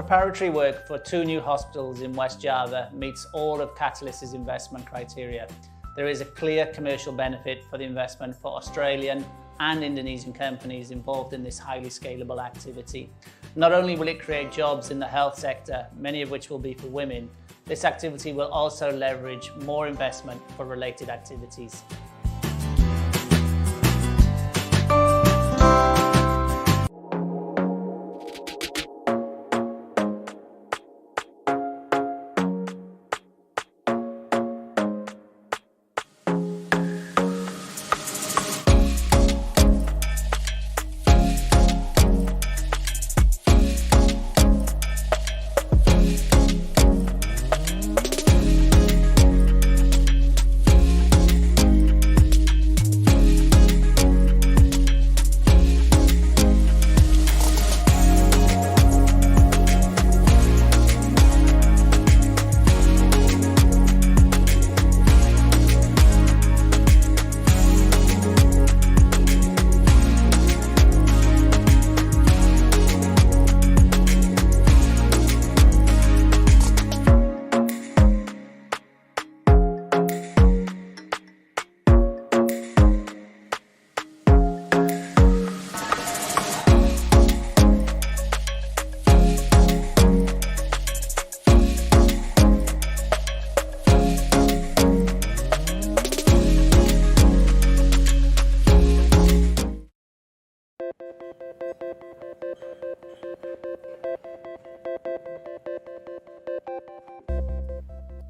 Preparatory work for 2 new hospitals in West Java meets all of Catalys's investment criteria. There is a clear commercial benefit for the investment for Australian and Indonesian companies involved in this highly scalable activity. Not only will it create jobs in the health sector, many of which will be for women, this activity will also leverage more investment for related activities.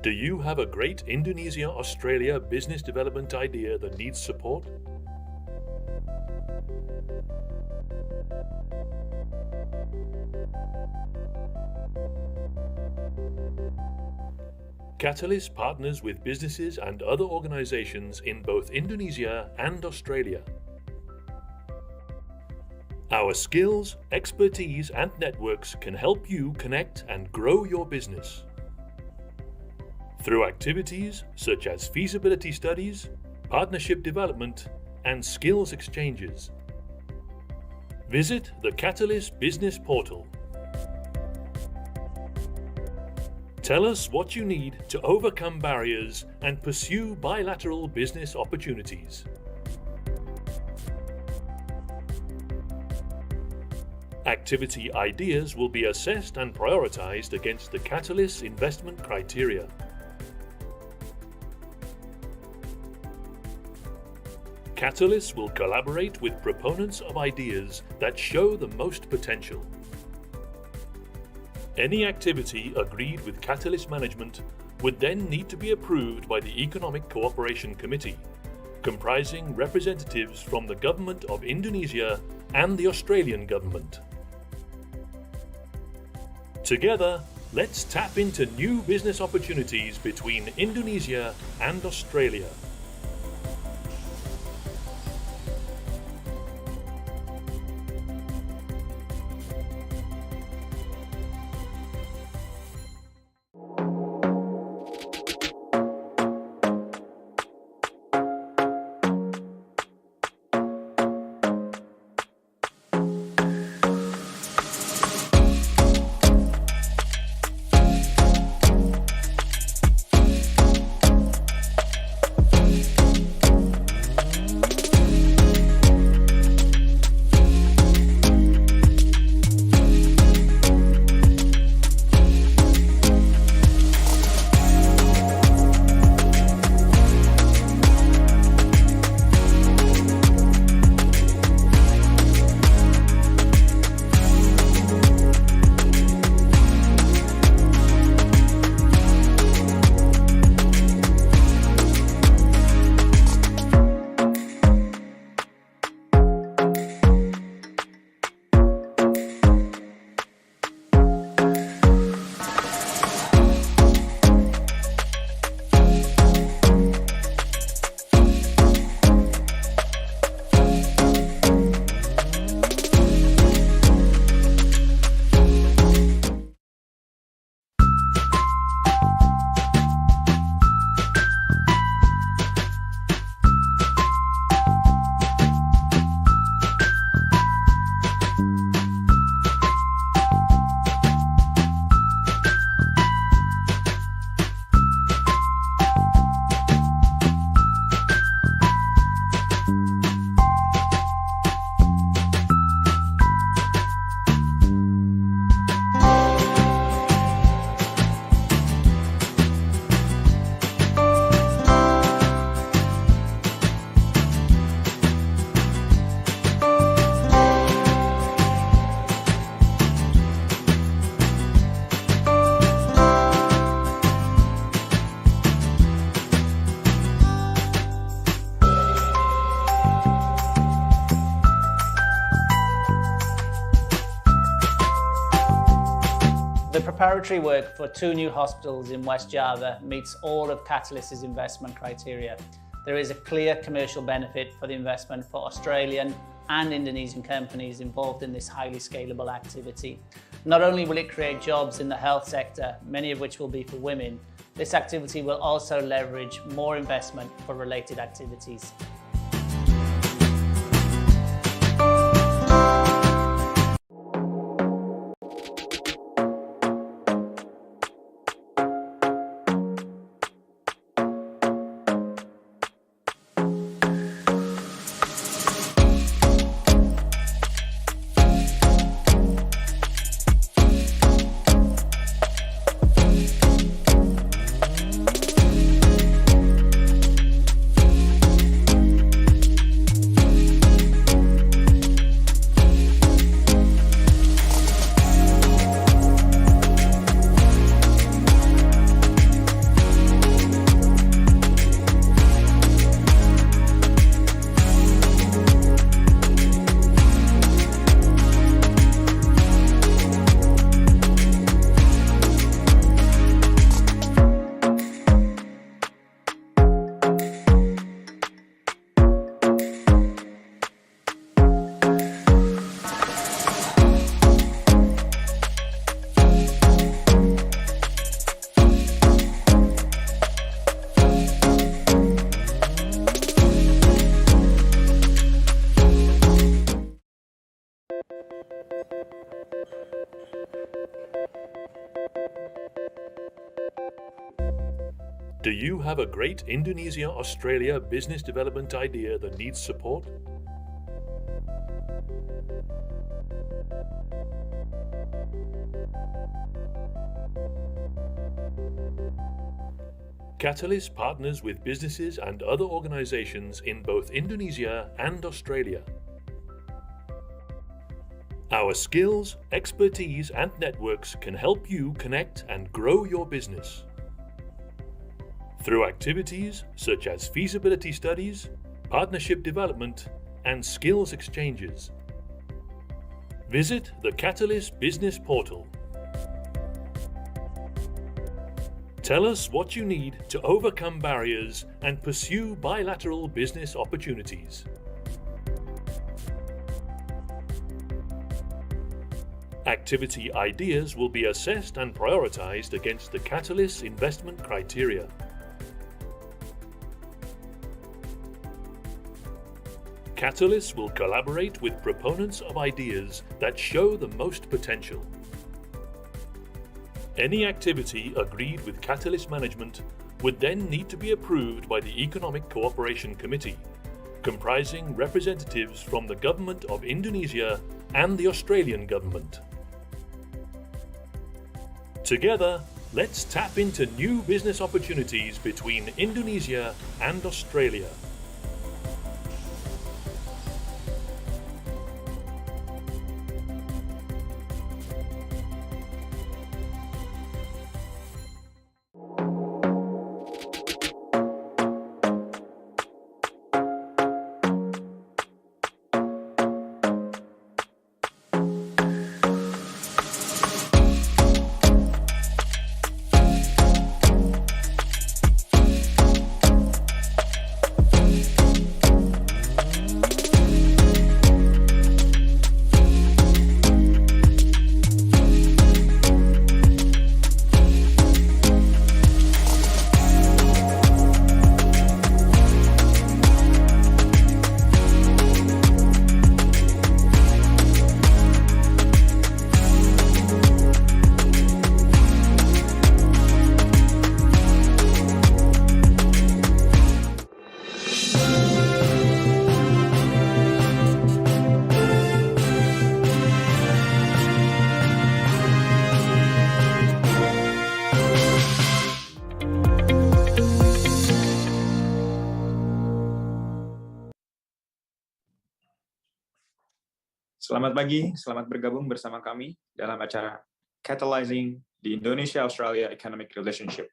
Do you have a great Indonesia-Australia business development idea that needs support? Katalis partners with businesses and other organizations in both Indonesia and Australia. Our skills, expertise, and networks can help you connect and grow your business. Through activities such as feasibility studies, partnership development, and skills exchanges. Visit the Katalis Business Portal. Tell us what you need to overcome barriers and pursue bilateral business opportunities. Activity ideas will be assessed and prioritized against the Katalis investment criteria. Katalis will collaborate with proponents of ideas that show the most potential. Any activity agreed with Katalis management would then need to be approved by the Economic Cooperation Committee, comprising representatives from the Government of Indonesia and the Australian Government. Together, let's tap into new business opportunities between Indonesia and Australia. The preparatory work for 2 new hospitals in West Java meets all of Catalys's investment criteria. There is a clear commercial benefit for the investment for Australian and Indonesian companies involved in this highly scalable activity. Not only will it create jobs in the health sector, many of which will be for women, this activity will also leverage more investment for related activities. Do you have a great Indonesia-Australia business development idea that needs support? Katalis partners with businesses and other organizations in both Indonesia and Australia. Our skills, expertise, and networks can help you connect and grow your business. Through activities such as feasibility studies, partnership development, and skills exchanges. Visit the Katalis Business Portal. Tell us what you need to overcome barriers and pursue bilateral business opportunities. Activity ideas will be assessed and prioritized against the Katalis investment criteria. Katalis will collaborate with proponents of ideas that show the most potential. Any activity agreed with Katalis management would then need to be approved by the Economic Cooperation Committee, comprising representatives from the Government of Indonesia and the Australian Government. Together, let's tap into new business opportunities between Indonesia and Australia. Selamat pagi, selamat bergabung bersama kami dalam acara Catalysing di Indonesia-Australia Economic Relationship.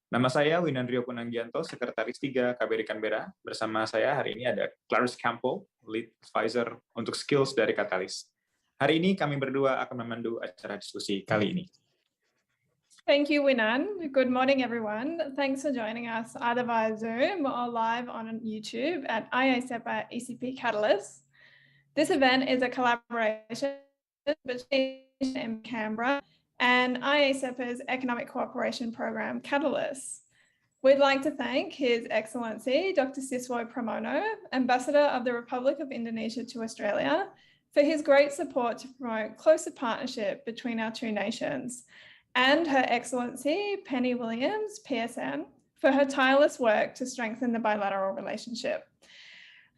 Nama saya Winandrio Punanggianto, Sekretaris 3 KBRI Canberra. Bersama saya hari ini ada Clarice Campbell, Lead Advisor untuk Skills dari Katalis. Hari ini kami berdua akan memandu acara diskusi kali ini. Thank you, Winan. Good morning, everyone. Thanks for joining us either via Zoom or live on YouTube at IASEPA ECP Katalis. This event is a collaboration between Canberra and IASEPA's Economic Cooperation Program Katalis. We'd like to thank His Excellency Dr. Sesuai Pramono, Ambassador of the Republic of Indonesia to Australia, for his great support to promote closer partnership between our two nations, and Her Excellency Penny Williams, PSM, for her tireless work to strengthen the bilateral relationship.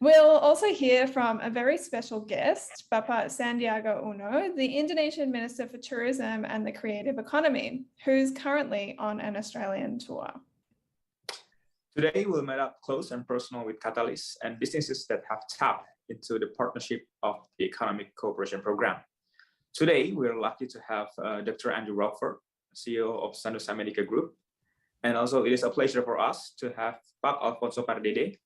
We'll also hear from a very special guest, Bapak Sandiaga Uno, the Indonesian Minister for Tourism and the Creative Economy, who's currently on an Australian tour. Today, we'll meet up close and personal with Katalis and businesses that have tapped into the partnership of the Economic Cooperation Program. Today, we're lucky to have Dr. Andrew Rockford, CEO of Sanusa Medica Group. And also, it is a pleasure for us to have Pak Alfonso Pardede,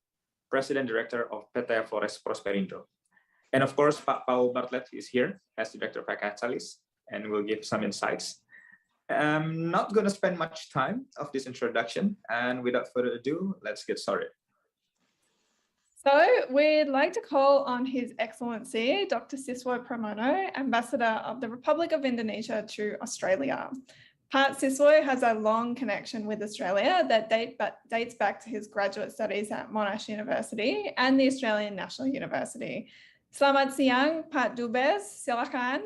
President Director of PT Flores Prosperindo. And of course, Pak Paul Bartlett is here as Director of Katalis and will give some insights. I'm not going to spend much time of this introduction, and without further ado, let's get started. So we'd like to call on His Excellency Dr. Sesuai Pramono, Ambassador of the Republic of Indonesia to Australia. Pak Sesuai has a long connection with Australia that dates back to his graduate studies at Monash University and the Australian National University. Selamat siang, Pak Dubes, silakan.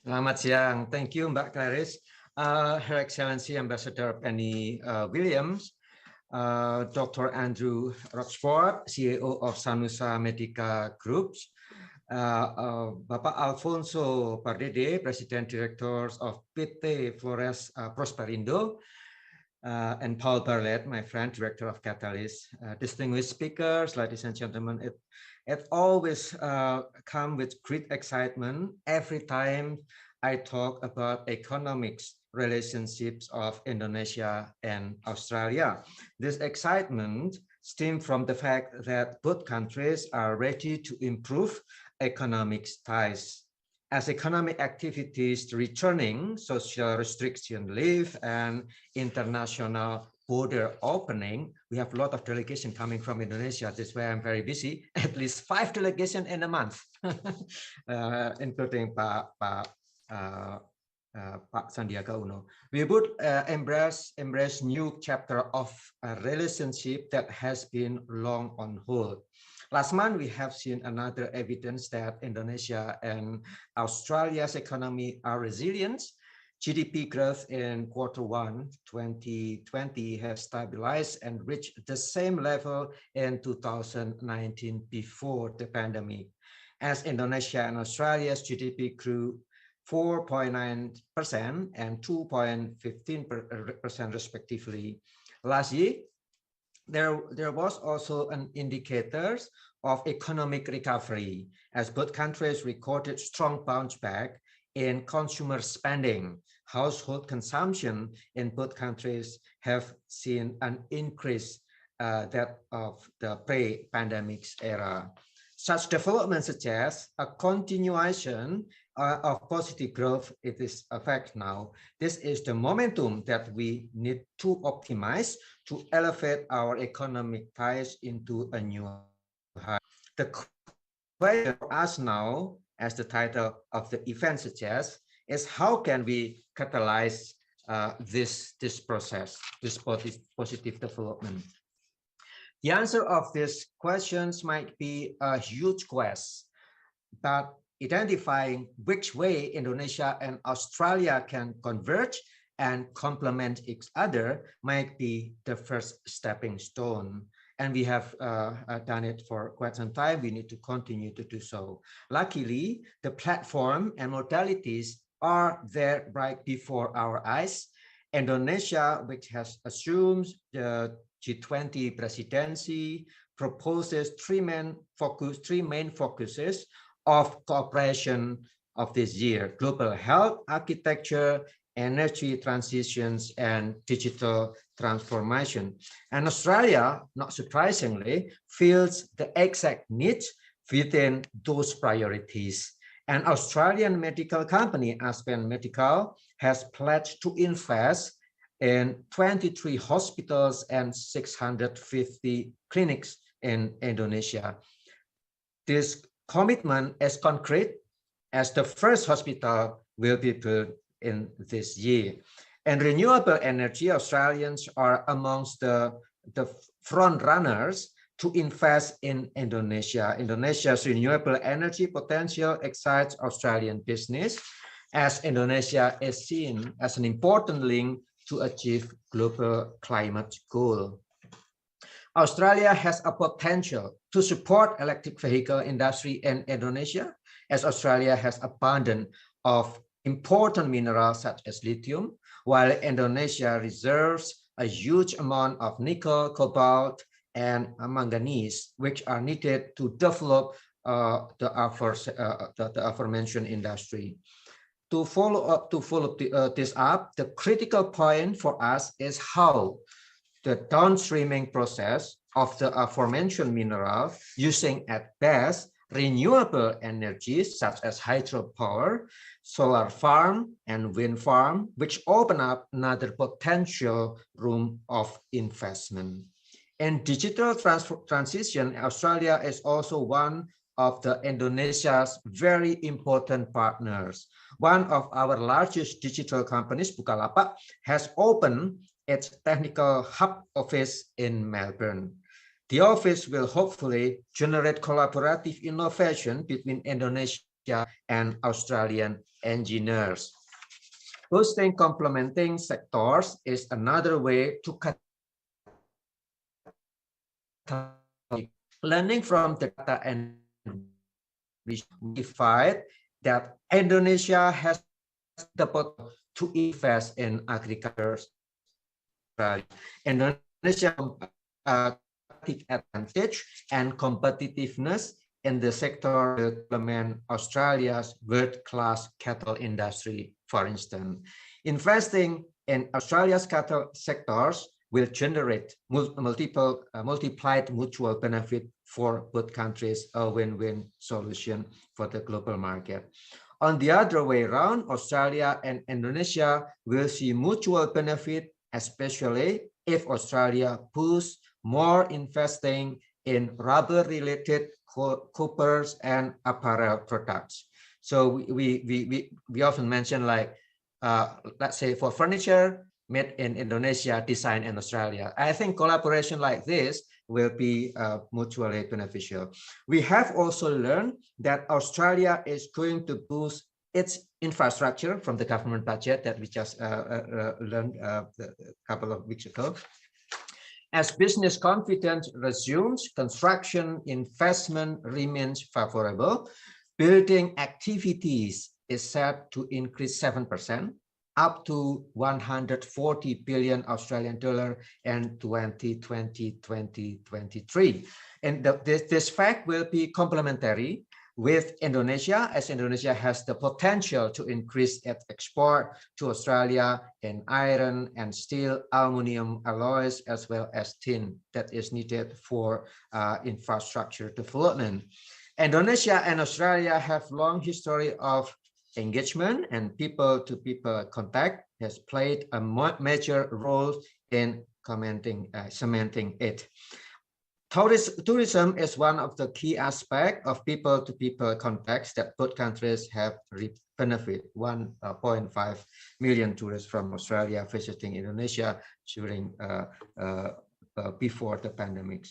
Selamat siang, thank you, Mbak Clarice. Her Excellency Ambassador Penny Williams, Dr. Andrew Roxford, CEO of Sanusa Medica Group, Bapak Alfonso Pardede, President Director of PT Flores Prosperindo, and Paul Bartlett, my friend, Director of Katalis. Distinguished speakers, ladies and gentlemen, it always comes with great excitement every time I talk about economics relationships of Indonesia and Australia. This excitement stems from the fact that both countries are ready to improve economic ties. As economic activities returning, social restriction lift, and international border opening, we have a lot of delegation coming from Indonesia. That's why I'm very busy. At least 5 delegations in a month, including Pak Sandiaga Uno. We would embrace new chapter of a relationship that has been long on hold. Last month, we have seen another evidence that Indonesia and Australia's economy are resilient. GDP growth in Q1 2020 has stabilized and reached the same level in 2019 before the pandemic. As Indonesia and Australia's GDP grew 4.9% and 2.15% respectively. Last year, there was also an indicators of economic recovery as both countries recorded strong bounce back in consumer spending. Household consumption in both countries have seen an increase that of the pre-pandemic era. Such development suggests a continuation of positive growth. It is a fact now. This is the momentum that we need to optimize to elevate our economic ties into a new high. The question for us now, as the title of the event suggests, is how can we catalyze this process, this positive development? The answer of these questions might be a huge quest, but identifying which way Indonesia and Australia can converge and complement each other might be the first stepping stone. And we have done it for quite some time. We need to continue to do so. Luckily, the platform and modalities are there right before our eyes. Indonesia, which has assumed the G20 presidency, proposes three main focuses of cooperation of this year: global health, architecture, energy transitions, and digital transformation. And Australia, not surprisingly, feels the exact needs within those priorities. An Australian medical company, Aspen Medical, has pledged to invest in 23 hospitals and 650 clinics in Indonesia. This commitment is concrete as the first hospital will be built in this year. And renewable energy, Australians are amongst the front runners to invest in Indonesia. Indonesia's renewable energy potential excites Australian business, as Indonesia is seen as an important link to achieve global climate goal. Australia has a potential to support electric vehicle industry in Indonesia, as Australia has abundance of important minerals such as lithium, while Indonesia reserves a huge amount of nickel, cobalt, and manganese, which are needed to develop the aforementioned industry. To follow this up, the critical point for us is how the downstreaming process of the aforementioned mineral using at best renewable energies such as hydropower, solar farm, and wind farm, which open up another potential room of investment. In digital transition, Australia is also one of the Indonesia's very important partners. One of our largest digital companies, Bukalapak, has opened its technical hub office in Melbourne. The office will hopefully generate collaborative innovation between Indonesia and Australian engineers. Boosting complementing sectors is another way to learning from the data and we find that Indonesia has the potential to invest in agriculture. Indonesia advantage and competitiveness in the sector will complement Australia's world-class cattle industry, for instance. Investing in Australia's cattle sectors will generate multiplied mutual benefit for both countries, a win-win solution for the global market. On the other way around, Australia and Indonesia will see mutual benefit, especially if Australia pushes more investing in rubber-related coppers and apparel products. So we often mention like, let's say for furniture, made in Indonesia, designed in Australia. I think collaboration like this will be mutually beneficial. We have also learned that Australia is going to boost its infrastructure from the government budget that we just learned a couple of weeks ago. As business confidence resumes, construction investment remains favorable. Building activities is set to increase 7%, up to 140 billion Australian dollar in 2020-2023. And this fact will be complementary with Indonesia, as Indonesia has the potential to increase its export to Australia in iron and steel, aluminum alloys, as well as tin that is needed for infrastructure development. Indonesia and Australia have long history of engagement, and people-to-people contact has played a major role in cementing it. Tourism is one of the key aspects of people-to-people contacts that both countries have benefit. 1.5 million tourists from Australia visiting Indonesia during before the pandemic.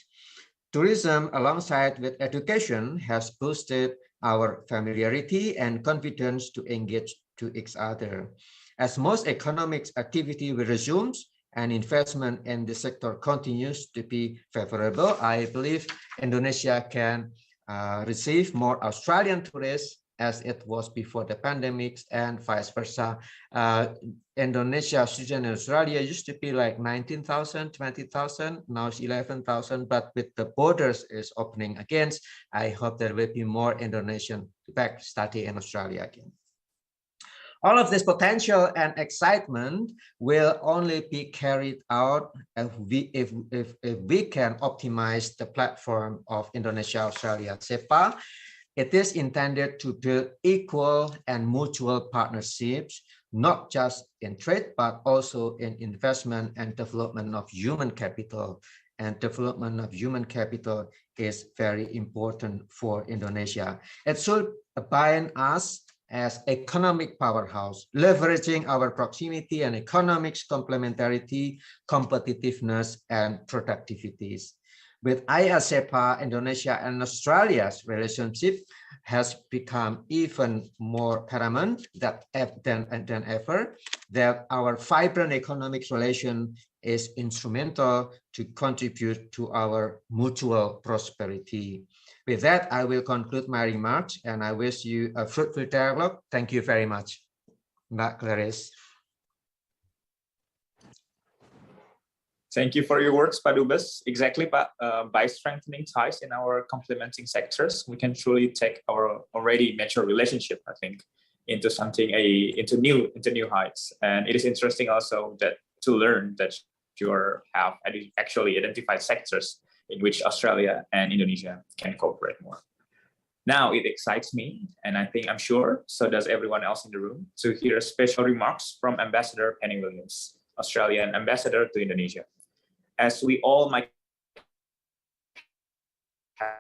Tourism, alongside with education, has boosted our familiarity and confidence to engage to each other. As most economic activity will resume and investment in the sector continues to be favorable, I believe Indonesia can receive more Australian tourists as it was before the pandemic, and vice versa. Indonesia, Australia, and Australia used to be like 19,000, 20,000, now it's 11,000, but with the borders is opening again, I hope there will be more Indonesian back study in Australia again. All of this potential and excitement will only be carried out if we can optimize the platform of Indonesia-Australia CEPA. It is intended to build equal and mutual partnerships, not just in trade, but also in investment and development of human capital. And development of human capital is very important for Indonesia. It should bind us as economic powerhouse, leveraging our proximity and economics complementarity, competitiveness, and productivities. With ASEPA, Indonesia and Australia's relationship has become even more paramount than ever, that our vibrant economic relation is instrumental to contribute to our mutual prosperity. With that, I will conclude my remarks and I wish you a fruitful dialogue. Thank you very much. Mbak Clarice. Thank you for your words, Pak Dubes. Exactly, Pak. By strengthening ties in our complementing sectors, we can truly take our already mature relationship, I think, into something into new heights. And it is interesting also that to learn that you have actually identified sectors in which Australia and Indonesia can cooperate more. Now it excites me, and I'm sure so does everyone else in the room, to hear special remarks from Ambassador Penny Williams, Australian Ambassador to Indonesia. As we all might have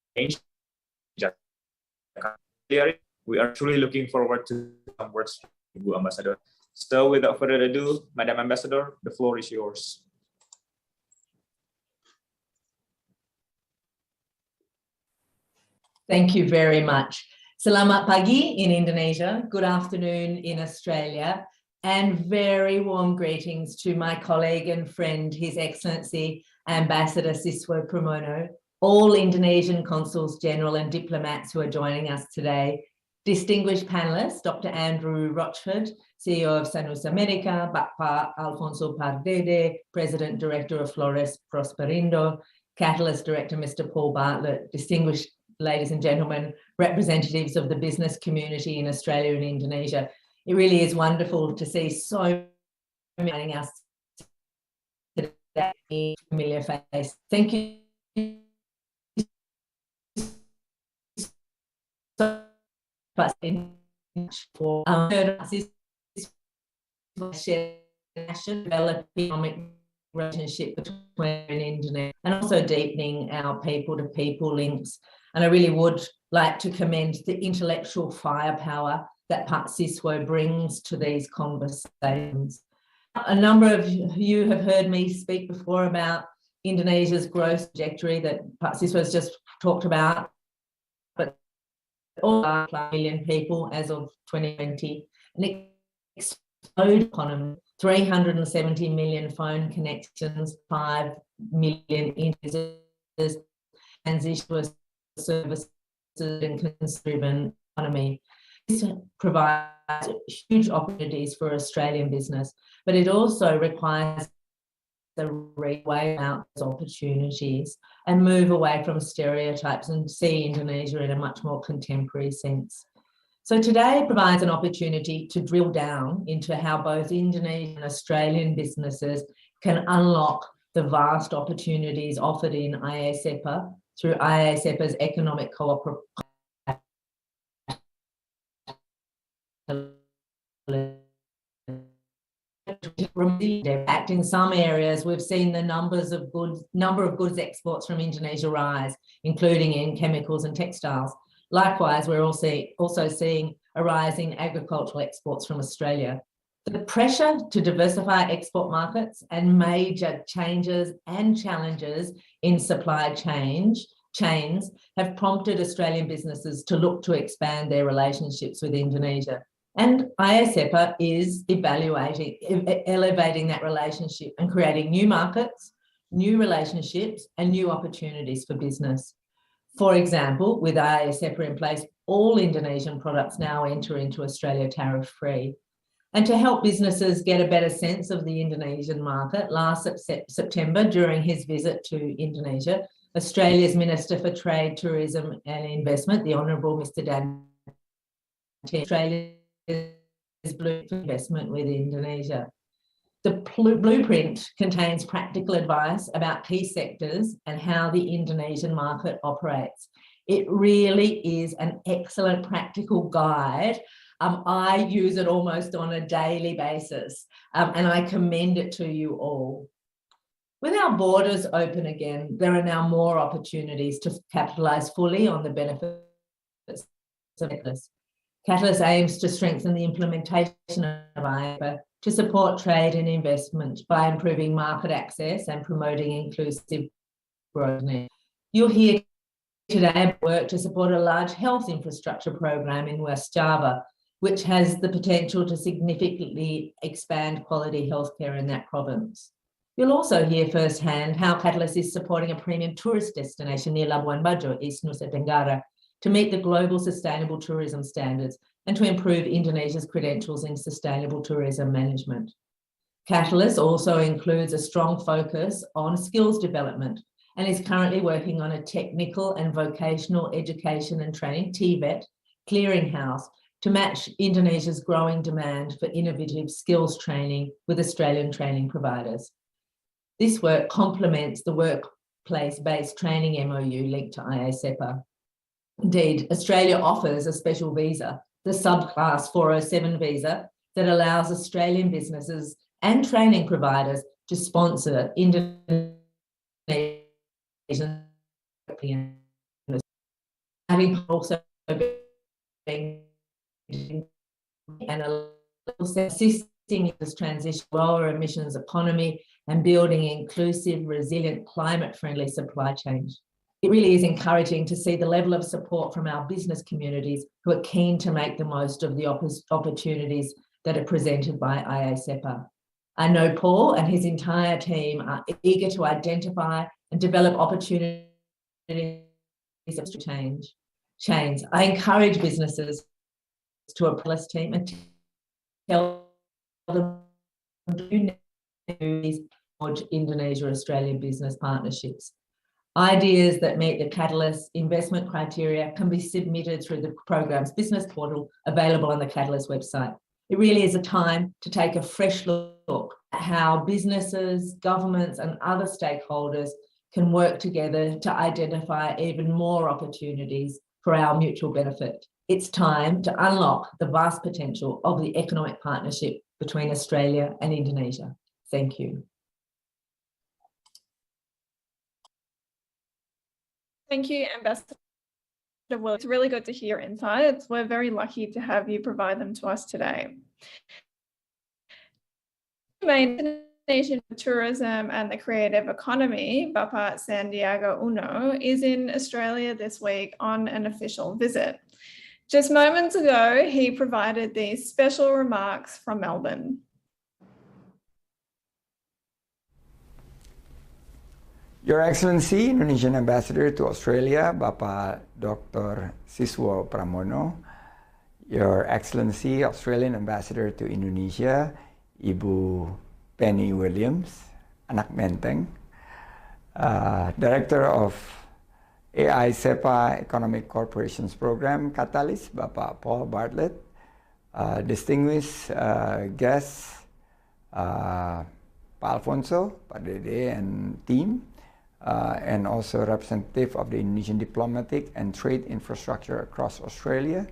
change, we are truly looking forward to some words from Ibu Ambassador. So without further ado, Madam Ambassador, the floor is yours. Thank you very much. Selamat pagi in Indonesia, good afternoon in Australia, and very warm greetings to my colleague and friend, His Excellency Ambassador Siswa Pramono, all Indonesian consuls general and diplomats who are joining us today, distinguished panelists, Dr. Andrew Rochford, CEO of Sanus America, Bapak Alfonso Pardede, President Director of Flores Prosperindo, Catalyst Director Mr. Paul Bartlett, distinguished ladies and gentlemen, representatives of the business community in Australia and Indonesia. It really is wonderful to see so many joining us today, familiar face. Thank you so much for developing economic relationship between Indonesia and also deepening our people-to-people links. And I really would like to commend the intellectual firepower that Pak Siswa brings to these conversations. A number of you have heard me speak before about Indonesia's growth trajectory that Pak Siswa has just talked about, but all 1 million people as of 2020, an exploded economy, 370 million phone connections, 5 million users, transition to services and consumer economy. This provides huge opportunities for Australian business, but it also requires the reweigh out those opportunities and move away from stereotypes and see Indonesia in a much more contemporary sense. So today provides an opportunity to drill down into how both Indonesian and Australian businesses can unlock the vast opportunities offered in ASEPA through ASEPA's Economic Cooperation. In some areas, we've seen the number of goods exports from Indonesia rise, including in chemicals and textiles. Likewise, we're also seeing a rise in agricultural exports from Australia. The pressure to diversify export markets and major changes and challenges in supply chains have prompted Australian businesses to look to expand their relationships with Indonesia. And ASEPA is elevating that relationship and creating new markets, new relationships, and new opportunities for business. For example, with ASEPA in place, all Indonesian products now enter into Australia tariff-free. And to help businesses get a better sense of the Indonesian market, last September, during his visit to Indonesia, Australia's Minister for Trade, Tourism and Investment, the Honourable Mr. Dan, Australia's blue investment with Indonesia. The blueprint contains practical advice about key sectors and how the Indonesian market operates. It really is an excellent practical guide. I use it almost on a daily basis, and I commend it to you all. With our borders open again, there are now more opportunities to capitalise fully on the benefits of Catalyst. Catalyst aims to strengthen the implementation of IEPA to support trade and investment by improving market access and promoting inclusive growth. You'll hear today work to support a large health infrastructure program in West Java, which has the potential to significantly expand quality healthcare in that province. You'll also hear firsthand how Katalis is supporting a premium tourist destination near Labuan Bajo, East Nusa Tenggara, to meet the global sustainable tourism standards and to improve Indonesia's credentials in sustainable tourism management. Catalyst also includes a strong focus on skills development and is currently working on a technical and vocational education and training, TVET, clearinghouse to match Indonesia's growing demand for innovative skills training with Australian training providers. This work complements the workplace-based training MOU linked to IASEPA. Indeed, Australia offers a special visa, the subclass 407 visa, that allows Australian businesses and training providers to sponsor Indonesian having also been and assisting in this transition, lower emissions economy and building inclusive, resilient, climate-friendly supply chains. It really is encouraging to see the level of support from our business communities who are keen to make the most of the opportunities that are presented by IASEPA. I know Paul and his entire team are eager to identify and develop opportunities to change. I encourage businesses to approach this team and tell them to forge Indonesia-Australian business partnerships. Ideas that meet the Catalyst investment criteria can be submitted through the program's business portal available on the Catalyst website. It really is a time to take a fresh look at how businesses, governments, and other stakeholders can work together to identify even more opportunities for our mutual benefit. It's time to unlock the vast potential of the economic partnership between Australia and Indonesia. Thank you. Thank you, Ambassador. Well, it's really good to hear insights. We're very lucky to have you provide them to us today. Main Indonesian tourism and the creative economy, Bapak Sandiaga Uno, is in Australia this week on an official visit. Just moments ago, he provided these special remarks from Melbourne. Your Excellency, Indonesian Ambassador to Australia, Bapak Dr. Siswo Pramono, Your Excellency, Australian Ambassador to Indonesia, Ibu Penny Williams, Anak Menteng, Director of AISEPA Economic Cooperation Program Katalis, Bapak Paul Bartlett, distinguished guests, Pak Alfonso, Pak Dede and team, and also representative of the Indonesian diplomatic and trade infrastructure across Australia,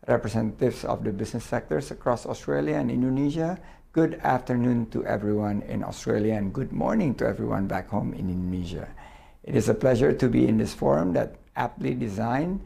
representatives of the business sectors across Australia and Indonesia. Good afternoon to everyone in Australia and good morning to everyone back home in Indonesia. It is a pleasure to be in this forum that aptly designed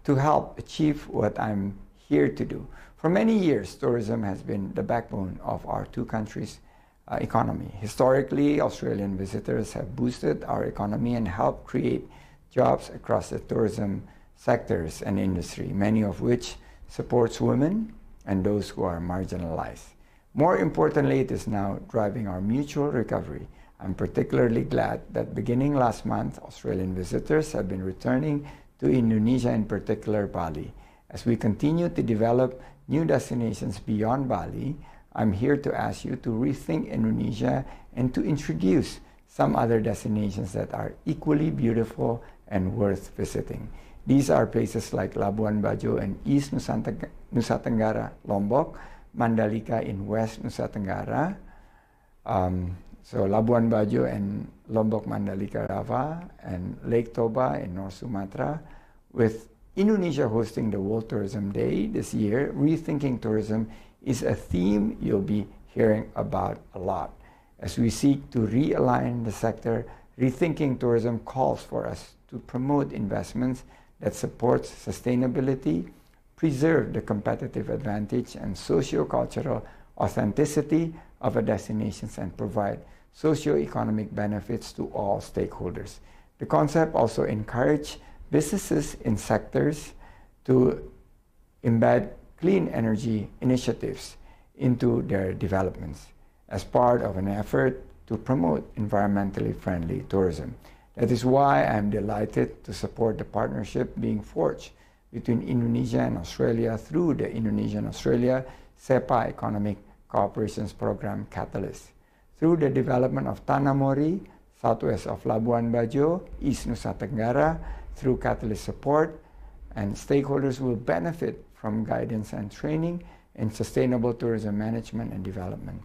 to help achieve what I'm here to do. For many years, tourism has been the backbone of our two countries' economy. Historically, Australian visitors have boosted our economy and helped create jobs across the tourism sectors and industry, many of which supports women and those who are marginalized. More importantly, it is now driving our mutual recovery. I'm particularly glad that beginning last month, Australian visitors have been returning to Indonesia, in particular Bali. As we continue to develop new destinations beyond Bali, I'm here to ask you to rethink Indonesia and to introduce some other destinations that are equally beautiful and worth visiting. These are places like Labuan Bajo in East Nusa Tenggara, Lombok, Mandalika in West Nusa Tenggara, So Labuan Bajo and Lombok Mandalika Rava and Lake Toba in North Sumatra, with Indonesia hosting the World Tourism Day this year. Rethinking tourism is a theme you'll be hearing about a lot. As we seek to realign the sector, rethinking tourism calls for us to promote investments that support sustainability, preserve the competitive advantage and socio-cultural authenticity of a destination, and provide socio-economic benefits to all stakeholders. The concept also encourages businesses in sectors to embed clean energy initiatives into their developments as part of an effort to promote environmentally friendly tourism. That is why I'm delighted to support the partnership being forged between Indonesia and Australia through the Indonesia-Australia SEPA Economic Cooperation Program Katalis. Through the development of Tanah Mori, southwest of Labuan Bajo, East Nusa Tenggara, through Katalis support, and stakeholders will benefit from guidance and training in sustainable tourism management and development.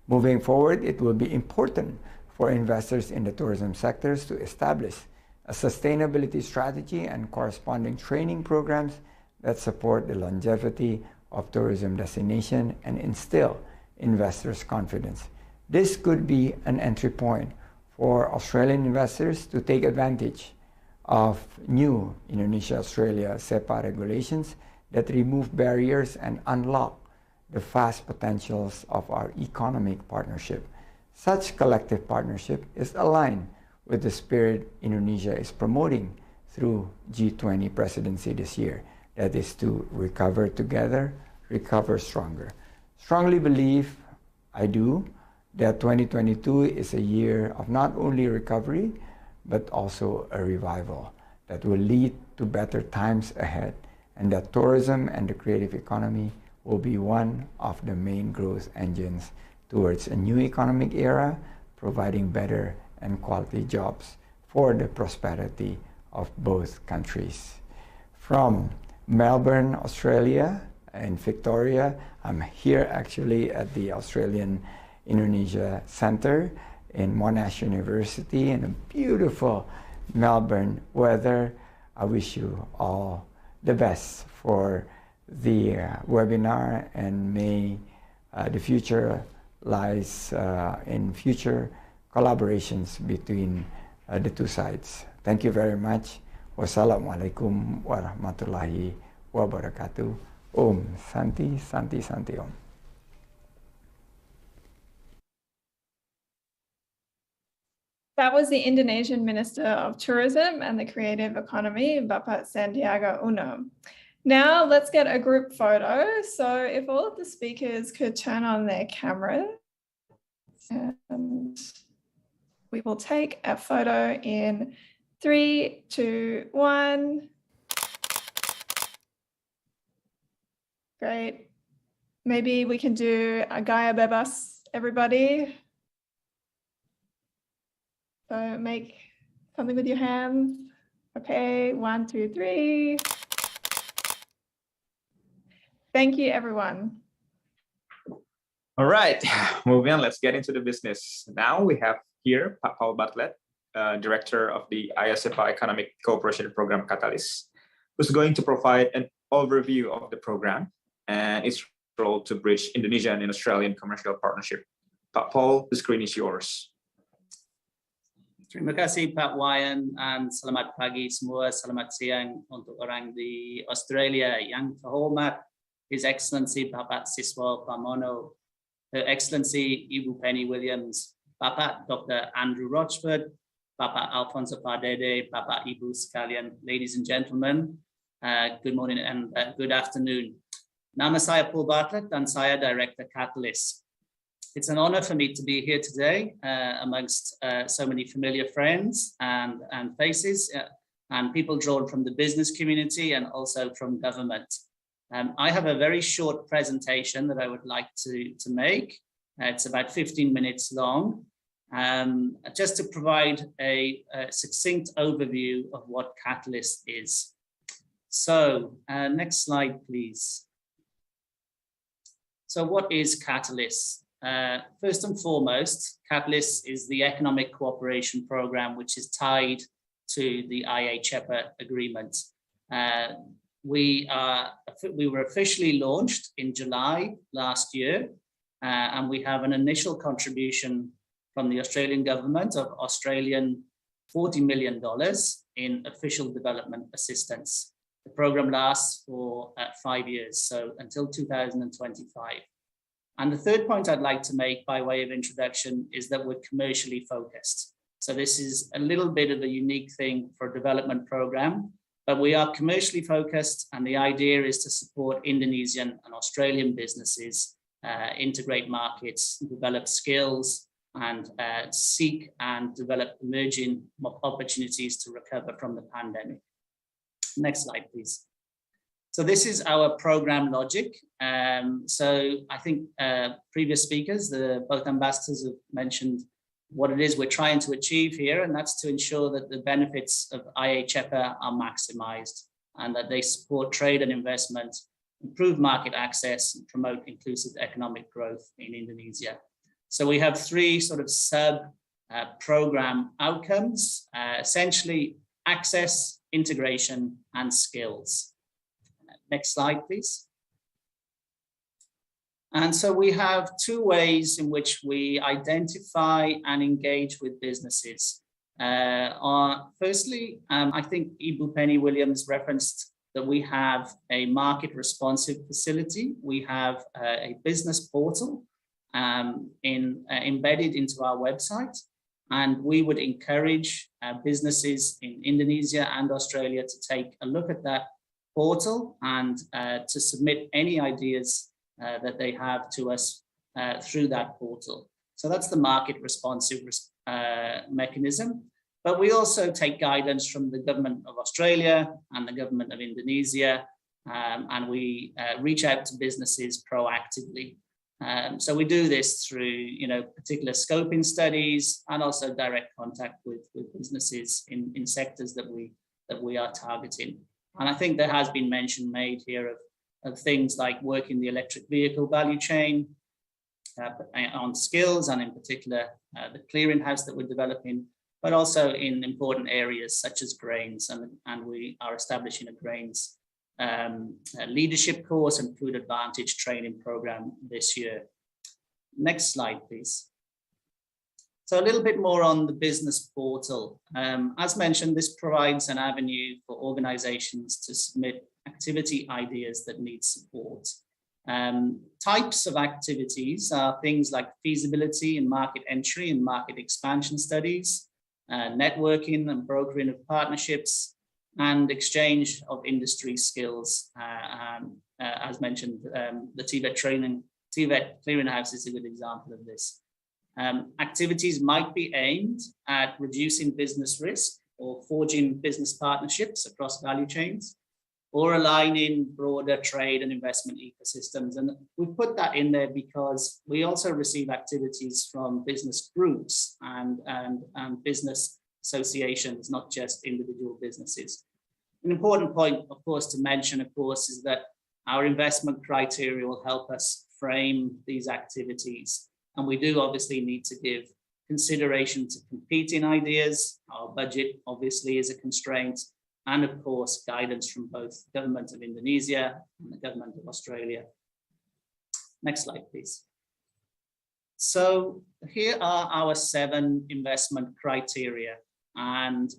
Moving forward, it will be important for investors in the tourism sectors to establish a sustainability strategy and corresponding training programs that support the longevity of tourism destination and instill investors' confidence. This could be an entry point for Australian investors to take advantage of new Indonesia-Australia SEPA regulations that remove barriers and unlock the vast potentials of our economic partnership. Such collective partnership is aligned with the spirit Indonesia is promoting through G20 presidency this year, that is to recover together, recover stronger. Strongly believe, I do, that 2022 is a year of not only recovery, but also a revival that will lead to better times ahead, and that tourism and the creative economy will be one of the main growth engines towards a new economic era, providing better and quality jobs for the prosperity of both countries. From Melbourne, Australia, in Victoria, I'm here actually at the Australian Indonesia Center in Monash University in a beautiful Melbourne weather. I wish you all the best for the webinar, and may the future lies in future collaborations between the two sides. Thank you very much. Wassalamualaikum warahmatullahi wabarakatuh. Om Santi Santi Santi Om. That was the Indonesian Minister of Tourism and the Creative Economy, Bapak Sandiaga Uno. Now let's get a group photo. So if all of the speakers could turn on their cameras, and we will take a photo in 3, 2, 1. Great. Maybe we can do a Gaya Bebas, everybody. So make something with your hands. Okay, 1, 2, 3. Thank you, everyone. All right, moving on, let's get into the business. Now we have here Pak Paul Bartlett, Director of the ISEPA Economic Cooperation Program Katalis, who's going to provide an overview of the program and its role to bridge Indonesian and Australian commercial partnership. Pak Paul, the screen is yours. Terima kasih Pak Wayan, and selamat pagi semua, selamat siang untuk orang di Australia. Yang terhormat, His Excellency Bapak Siswa Pramono, Her Excellency Ibu Penny Williams, Bapak Dr. Andrew Rochford, Bapak Alfonso Pardede, Bapak Ibu sekalian, ladies and gentlemen, good morning and good afternoon. Nama saya Paul Bartlett dan saya Director Katalis. It's an honor for me to be here today amongst so many familiar friends and faces and people drawn from the business community and also from government. I have a very short presentation that I would like to make. It's about 15 minutes long, just to provide a succinct overview of what Katalis is. So next slide, please. So what is Katalis? First and foremost, Katalis is the Economic Cooperation Program, which is tied to the IA-CEPA agreement. We were officially launched in July last year, and we have an initial contribution from the Australian government of Australian $40 million in official development assistance. The program lasts for 5 years, so until 2025. And the third point I'd like to make by way of introduction is that we're commercially focused. So this is a little bit of a unique thing for a development program, but we are commercially focused, and the idea is to support Indonesian and Australian businesses, integrate markets, develop skills, and seek and develop emerging opportunities to recover from the pandemic. Next slide, please. So this is our program logic. So I think previous speakers, both ambassadors have mentioned what it is we're trying to achieve here, and that's to ensure that the benefits of IA-CEPA are maximized and that they support trade and investment, improve market access, and promote inclusive economic growth in Indonesia. So we have three sort of sub-program outcomes, essentially access, integration, and skills. Next slide, please. And so we have two ways in which we identify and engage with businesses. Firstly, I think Ibu Penny Williams referenced that we have a market responsive facility. We have a business portal embedded into our website, and we would encourage businesses in Indonesia and Australia to take a look at that portal and to submit any ideas that they have to us through that portal. So that's the market responsive mechanism. But we also take guidance from the government of Australia and the government of Indonesia, and we reach out to businesses proactively. So we do this through, particular scoping studies and also direct contact with businesses in sectors that we are targeting. And I think there has been mention made here of things like working the electric vehicle value chain on skills, and in particular the clearinghouse that we're developing, but also in important areas such as grains, and we are establishing a grains leadership course and food advantage training program this year. Next slide, please. So a little bit more on the business portal. As mentioned, this provides an avenue for organizations to submit activity ideas that need support. Types of activities are things like feasibility and market entry and market expansion studies, networking and brokering of partnerships, and exchange of industry skills. As mentioned, the TVET clearinghouse is a good example of this. Activities might be aimed at reducing business risk or forging business partnerships across value chains, or aligning broader trade and investment ecosystems. And we put that in there because we also receive activities from business groups and business associations, not just individual businesses. An important point, of course, to mention, of course, is that our investment criteria will help us frame these activities. And we do obviously need to give consideration to competing ideas. Our budget obviously is a constraint, and of course, guidance from both the government of Indonesia and the government of Australia. Next slide, please. So here are our 7 investment criteria, and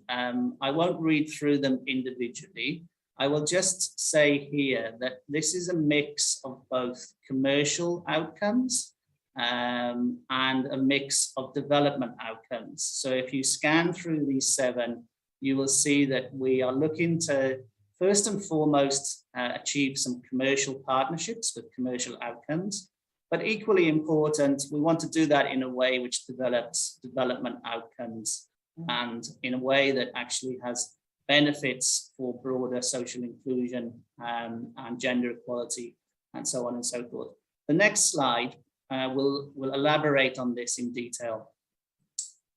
I won't read through them individually. I will just say here that this is a mix of both commercial outcomes and a mix of development outcomes. So if you scan through these 7, you will see that we are looking to, first and foremost, achieve some commercial partnerships with commercial outcomes. But equally important, we want to do that in a way which develops development outcomes, and in a way that actually has benefits for broader social inclusion and gender equality, and so on and so forth. The next slide will elaborate on this in detail.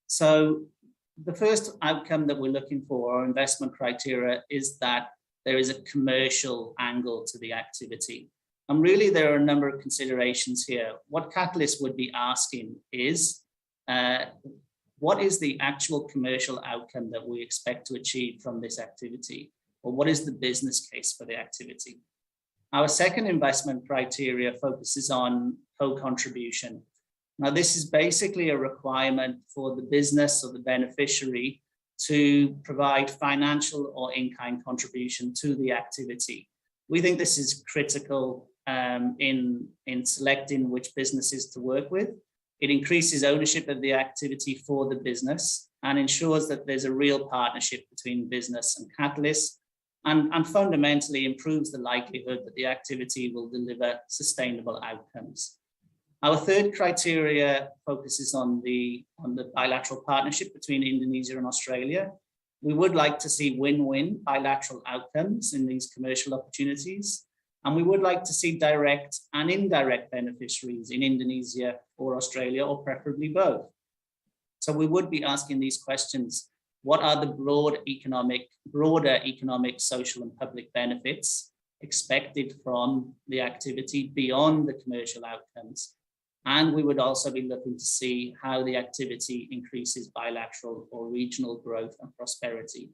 So the first outcome that we're looking for, our investment criteria, is that there is a commercial angle to the activity. And really, there are a number of considerations here. What Katalis would be asking is, what is the actual commercial outcome that we expect to achieve from this activity? Or what is the business case for the activity? Our second investment criteria focuses on co-contribution. Now, this is basically a requirement for the business or the beneficiary to provide financial or in-kind contribution to the activity. We think this is critical in selecting which businesses to work with. It increases ownership of the activity for the business and ensures that there's a real partnership between business and Katalis, and fundamentally improves the likelihood that the activity will deliver sustainable outcomes. Our third criteria focuses on the bilateral partnership between Indonesia and Australia. We would like to see win-win bilateral outcomes in these commercial opportunities. And we would like to see direct and indirect beneficiaries in Indonesia or Australia, or preferably both. So we would be asking these questions. What are the broader economic, social, and public benefits expected from the activity beyond the commercial outcomes? And we would also be looking to see how the activity increases bilateral or regional growth and prosperity.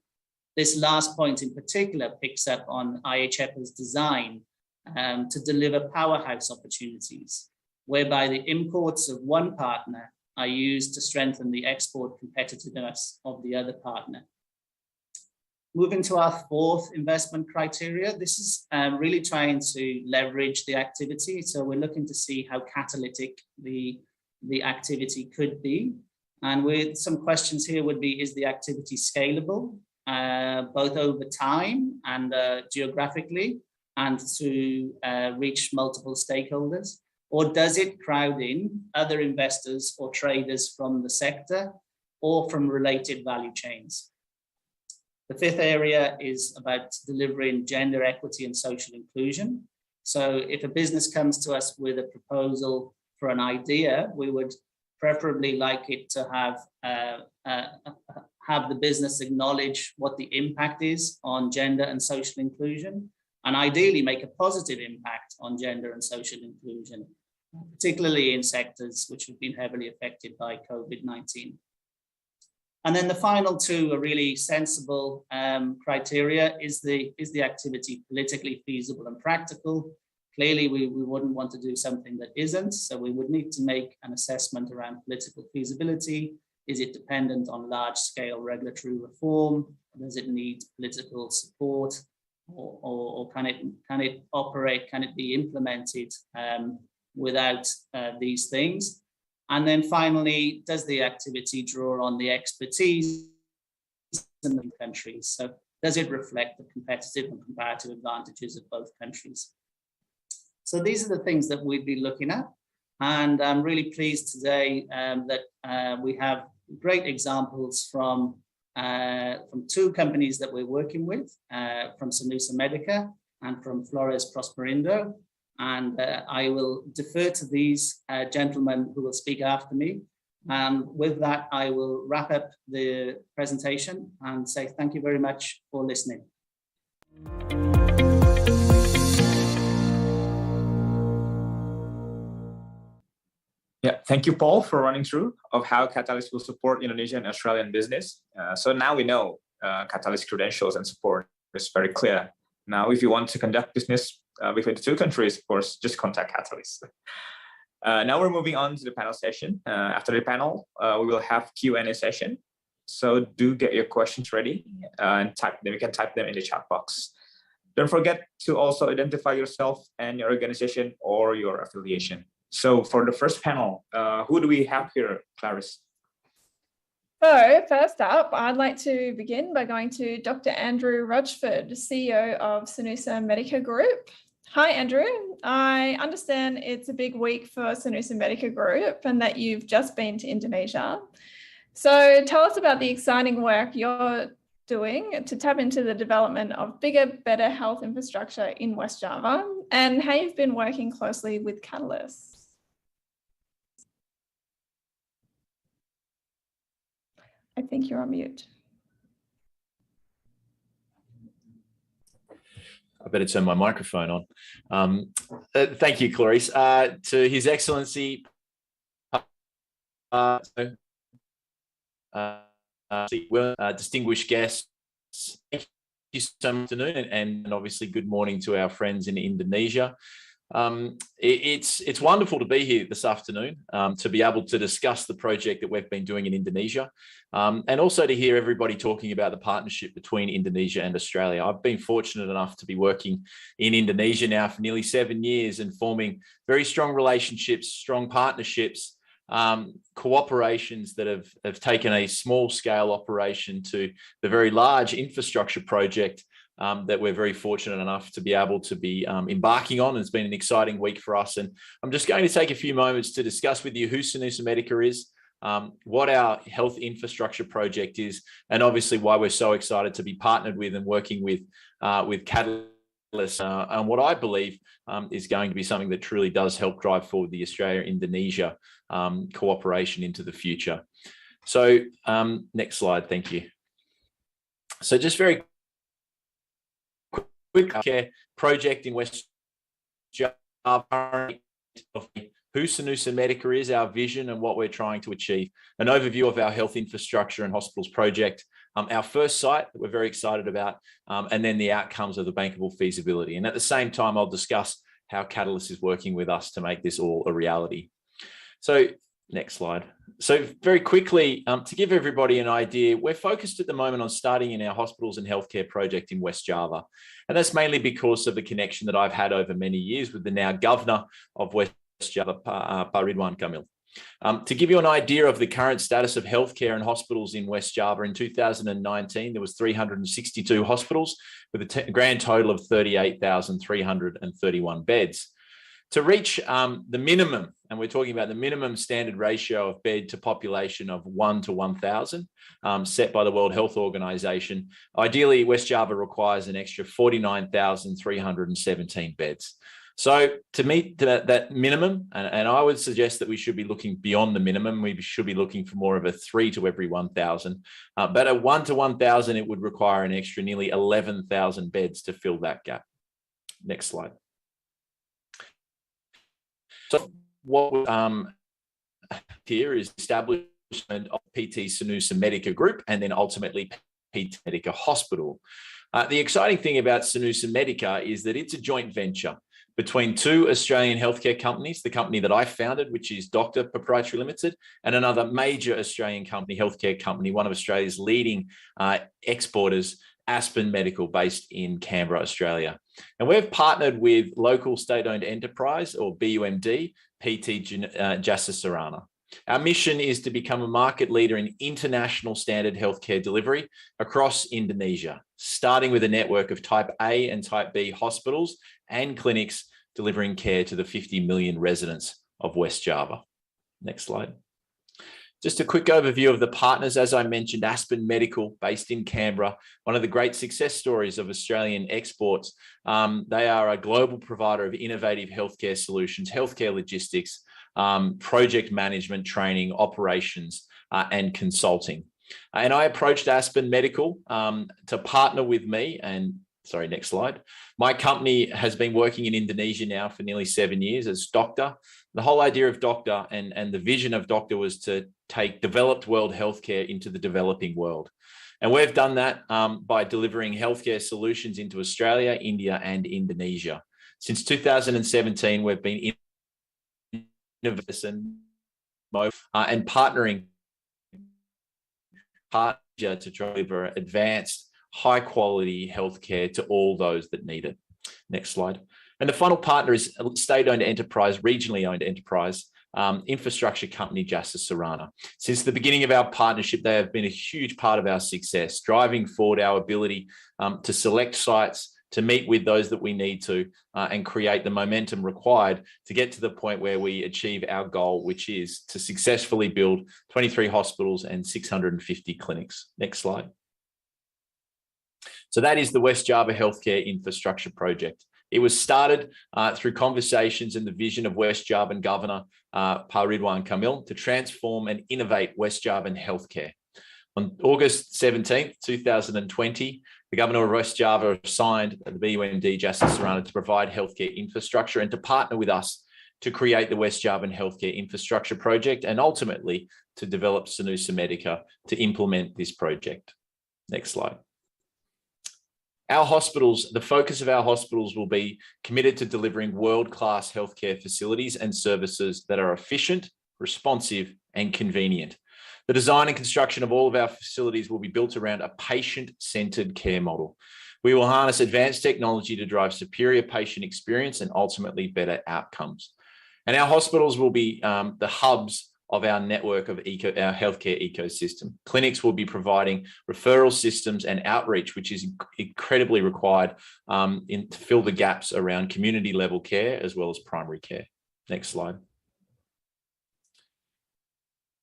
This last point in particular picks up on IHEPA's design to deliver powerhouse opportunities, whereby the imports of one partner are used to strengthen the export competitiveness of the other partner. Moving to our fourth investment criteria, this is really trying to leverage the activity. So we're looking to see how catalytic the activity could be. And with some questions here would be, is the activity scalable, both over time and geographically, and to reach multiple stakeholders? Or does it crowd in other investors or traders from the sector or from related value chains? The fifth area is about delivering gender equity and social inclusion. So if a business comes to us with a proposal for an idea, we would preferably like it to have the business acknowledge what the impact is on gender and social inclusion, and ideally make a positive impact on gender and social inclusion, particularly in sectors which have been heavily affected by COVID-19. And then the final two are really sensible criteria. Is the activity politically feasible and practical? Clearly, we wouldn't want to do something that isn't, so we would need to make an assessment around political feasibility. Is it dependent on large-scale regulatory reform? Does it need political support? Or can it operate, can it be implemented without these things? And then finally, does the activity draw on the expertise in the countries? So does it reflect the competitive and comparative advantages of both countries? So these are the things that we'd be looking at. And I'm really pleased today that we have great examples from two companies that we're working with, from Sanusa Medica and from Flores Prosperindo. And I will defer to these gentlemen who will speak after me. With that, I will wrap up the presentation and say thank you very much for listening. Yeah, thank you, Paul, for running through of how Katalis will support Indonesian and Australian business. So now we know Katalis credentials and support is very clear. Now, if you want to conduct business between the two countries, of course, just contact Katalis. Now we're moving on to the panel session. After the panel, we will have Q&A session. So do get your questions ready and type them. You can type them in the chat box. Don't forget to also identify yourself and your organization or your affiliation. So for the first panel, who do we have here, Clarice? So first up, I'd like to begin by going to Dr. Andrew Rochford, CEO of Sanusa Medica Group. Hi, Andrew. I understand it's a big week for Sanusa Medica Group and that you've just been to Indonesia. So tell us about the exciting work you're doing to tap into the development of bigger, better health infrastructure in West Java and how you've been working closely with Katalis. I think you're on mute. I better turn my microphone on. Thank you, Clarice. To His Excellency, distinguished guests, thank you so much, and obviously good morning to our friends in Indonesia. It's wonderful to be here this afternoon to be able to discuss the project that we've been doing in Indonesia, and also to hear everybody talking about the partnership between Indonesia and Australia. I've been fortunate enough to be working in Indonesia now for nearly 7 years and forming very strong relationships, strong partnerships, cooperations that have taken a small scale operation to the very large infrastructure project that we're very fortunate enough to be able to be embarking on. It's been an exciting week for us. And I'm just going to take a few moments to discuss with you who Senusa Medica is, what our health infrastructure project is, and obviously why we're so excited to be partnered with and working with Catalys, and what I believe is going to be something that truly does help drive forward the Australia-Indonesia cooperation into the future. So next slide, thank you. So just very quick care project in West Java, who Senusa Medica is, our vision and what we're trying to achieve, an overview of our health infrastructure and hospitals project, our first site that we're very excited about, and then the outcomes of the bankable feasibility. And at the same time, I'll discuss how Catalys is working with us to make this all a reality. So next slide. So very quickly, to give everybody an idea, we're focused at the moment on starting in our hospitals and healthcare project in West Java. And that's mainly because of the connection that I've had over many years with the now governor of West Java, Pak Ridwan Kamil. To give you an idea of the current status of healthcare and hospitals in West Java, in 2019, there was 362 hospitals with a grand total of 38,331 beds. To reach the minimum, and we're talking about the minimum standard ratio of bed to population of 1 to 1,000 set by the World Health Organization, ideally West Java requires an extra 49,317 beds. So to meet that minimum, and I would suggest that we should be looking beyond the minimum, we should be looking for more of a 3 to every 1,000. But at 1 to 1,000, it would require an extra nearly 11,000 beds to fill that gap. Next slide. So what here is establishment of PT Senusa Medica Group and then ultimately PT Medica Hospital. The exciting thing about Senusa Medica is that it's a joint venture between two Australian healthcare companies, the company that I founded, which is Doctor Proprietary Limited, and another major Australian company, healthcare company, one of Australia's leading exporters, Aspen Medical, based in Canberra, Australia. And we've partnered with local state-owned enterprise, or BUMD, PT Jasa Sarana. Our mission is to become a market leader in international standard healthcare delivery across Indonesia, starting with a network of Type A and Type B hospitals and clinics delivering care to the 50 million residents of West Java. Next slide. Just a quick overview of the partners. As I mentioned, Aspen Medical, based in Canberra, one of the great success stories of Australian exports. They are a global provider of innovative healthcare solutions, healthcare logistics, project management, training, operations, and consulting. And I approached Aspen Medical to partner with me and sorry, next slide. My company has been working in Indonesia now for nearly 7 years as Doctor. The whole idea of Doctor and the vision of Doctor was to take developed world healthcare into the developing world. And we've done that by delivering healthcare solutions into Australia, India, and Indonesia. Since 2017, we've been innovating and partnering to deliver advanced, high-quality healthcare to all those that need it. Next slide. And the final partner is a state-owned enterprise, regionally owned enterprise, infrastructure company, Jasa Sarana. Since the beginning of our partnership, they have been a huge part of our success, driving forward our ability to select sites, to meet with those that we need to, and create the momentum required to get to the point where we achieve our goal, which is to successfully build 23 hospitals and 650 clinics. Next slide. So that is the West Java Healthcare Infrastructure Project. It was started through conversations and the vision of West Javan Governor Pak Ridwan Kamil to transform and innovate West Javan healthcare. On August 17th, 2020, the Governor of West Java signed the BUMD Justice Sarana to provide healthcare infrastructure and to partner with us to create the West Javan Healthcare Infrastructure Project and ultimately to develop Senusa Medica to implement this project. Next slide. Our hospitals, the focus of our hospitals will be committed to delivering world-class healthcare facilities and services that are efficient, responsive, and convenient. The design and construction of all of our facilities will be built around a patient-centered care model. We will harness advanced technology to drive superior patient experience and ultimately better outcomes. And our hospitals will be the hubs of our network of our healthcare ecosystem. Clinics will be providing referral systems and outreach, which is incredibly required to fill the gaps around community level care as well as primary care. Next slide.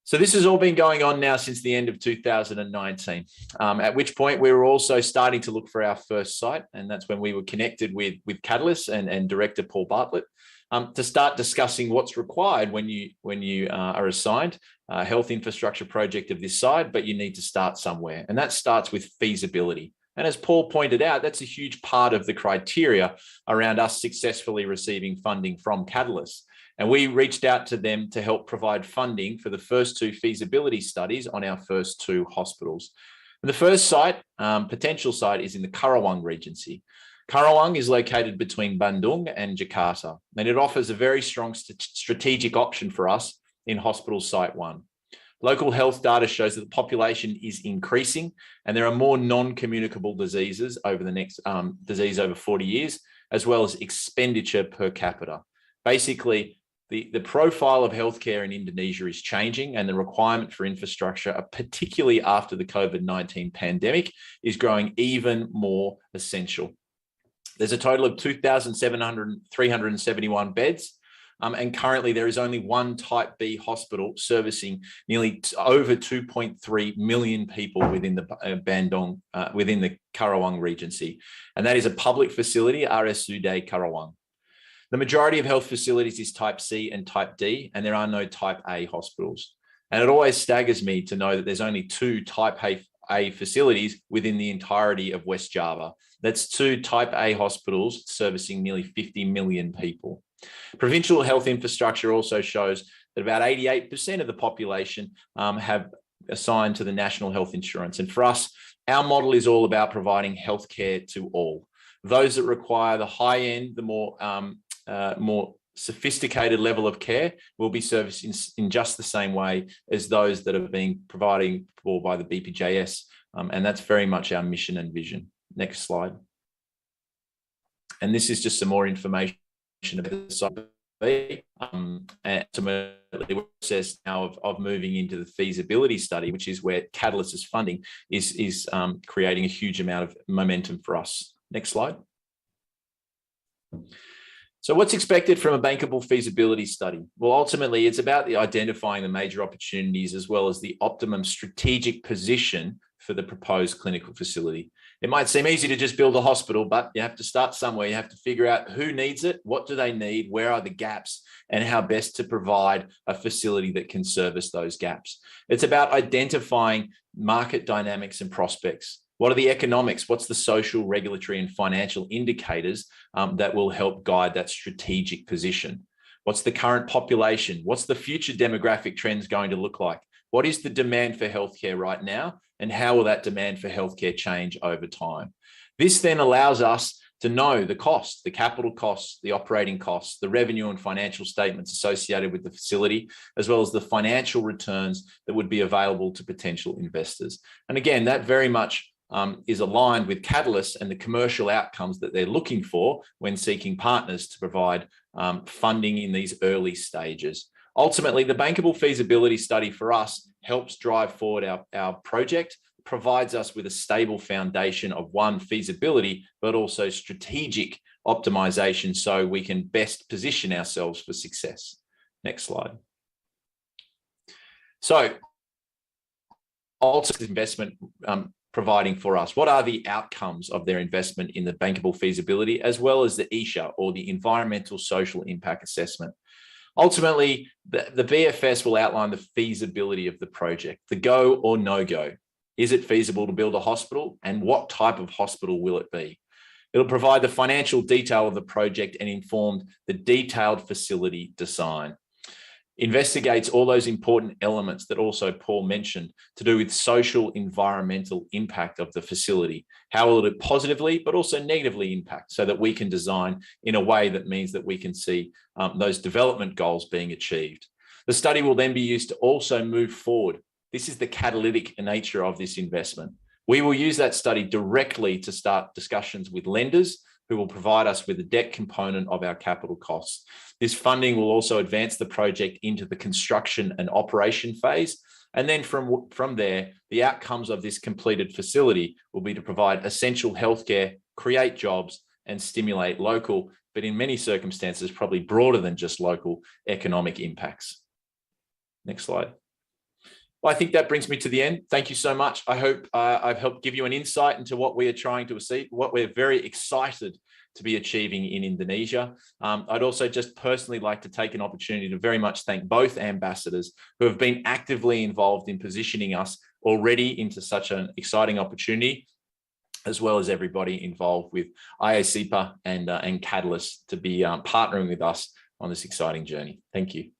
So this has all been going on now since the end of 2019, at which point we were also starting to look for our first site. And that's when we were connected with Catalys and Director Paul Bartlett to start discussing what's required when you are assigned a health infrastructure project of this size, but you need to start somewhere. And that starts with feasibility. And as Paul pointed out, that's a huge part of the criteria around us successfully receiving funding from Catalys. And we reached out to them to help provide funding for the first two feasibility studies on our first two hospitals. And the first site, potential site, is in the Karawang Regency. Karawang is located between Bandung and Jakarta, and it offers a very strong strategic option for us in Hospital Site 1. Local health data shows that the population is increasing and there are more non-communicable diseases over the next disease over 40 years, as well as expenditure per capita. Basically, the profile of healthcare in Indonesia is changing, and the requirement for infrastructure, particularly after the COVID-19 pandemic, is growing even more essential. There's a total of 2,371 beds, and currently there is only one Type B hospital servicing nearly over 2.3 million people within the Bandung, within the Karawang Regency, and that is a public facility, RSUD Karawang. The majority of health facilities is Type C and Type D, and there are no Type A hospitals. And it always staggers me to know that there's only two Type A facilities within the entirety of West Java. That's two Type A hospitals servicing nearly 50 million people. Provincial health infrastructure also shows that about 88% of the population have assigned to the National Health Insurance. And for us, our model is all about providing healthcare to all. Those that require the high end, the more sophisticated level of care will be serviced in just the same way as those that are being provided for by the BPJS. And that's very much our mission and vision. Next slide. And this is just some more information about the site. And ultimately, the process now of moving into the feasibility study, which is where Catalys's funding is creating a huge amount of momentum for us. Next slide. So what's expected from a bankable feasibility study? Well, ultimately, it's about identifying the major opportunities as well as the optimum strategic position for the proposed clinical facility. It might seem easy to just build a hospital, but you have to start somewhere. You have to figure out who needs it, what do they need, where are the gaps, and how best to provide a facility that can service those gaps. It's about identifying market dynamics and prospects. What are the economics? What's the social, regulatory, and financial indicators that will help guide that strategic position? What's the current population? What's the future demographic trends going to look like? What is the demand for healthcare right now? And how will that demand for healthcare change over time? This then allows us to know the costs, the capital costs, the operating costs, the revenue and financial statements associated with the facility, as well as the financial returns that would be available to potential investors. And again, that very much is aligned with Catalys and the commercial outcomes that they're looking for when seeking partners to provide funding in these early stages. Ultimately, the bankable feasibility study for us helps drive forward our project, provides us with a stable foundation of one, feasibility, but also strategic optimization so we can best position ourselves for success. Next slide. So, ultimate investment providing for us. What are the outcomes of their investment in the bankable feasibility, as well as the ESHA, or the Environmental Social Impact Assessment? Ultimately, the BFS will outline the feasibility of the project, the go or no go. Is it feasible to build a hospital? And what type of hospital will it be? It'll provide the financial detail of the project and inform the detailed facility design. Investigates all those important elements that also Paul mentioned to do with social environmental impact of the facility. How will it positively but also negatively impact, so that we can design in a way that means that we can see those development goals being achieved. The study will then be used to also move forward. This is the catalytic nature of this investment. We will use that study directly to start discussions with lenders who will provide us with the debt component of our capital costs. This funding will also advance the project into the construction and operation phase. And then from there, the outcomes of this completed facility will be to provide essential healthcare, create jobs, and stimulate local, but in many circumstances, probably broader than just local economic impacts. Next slide. Well, I think that brings me to the end. Thank you so much. I hope I've helped give you an insight into what we are trying to achieve, what we're very excited to be achieving in Indonesia. I'd also just personally like to take an opportunity to very much thank both ambassadors who have been actively involved in positioning us already into such an exciting opportunity, as well as everybody involved with IACPA and Katalis to be partnering with us on this exciting journey. Thank you.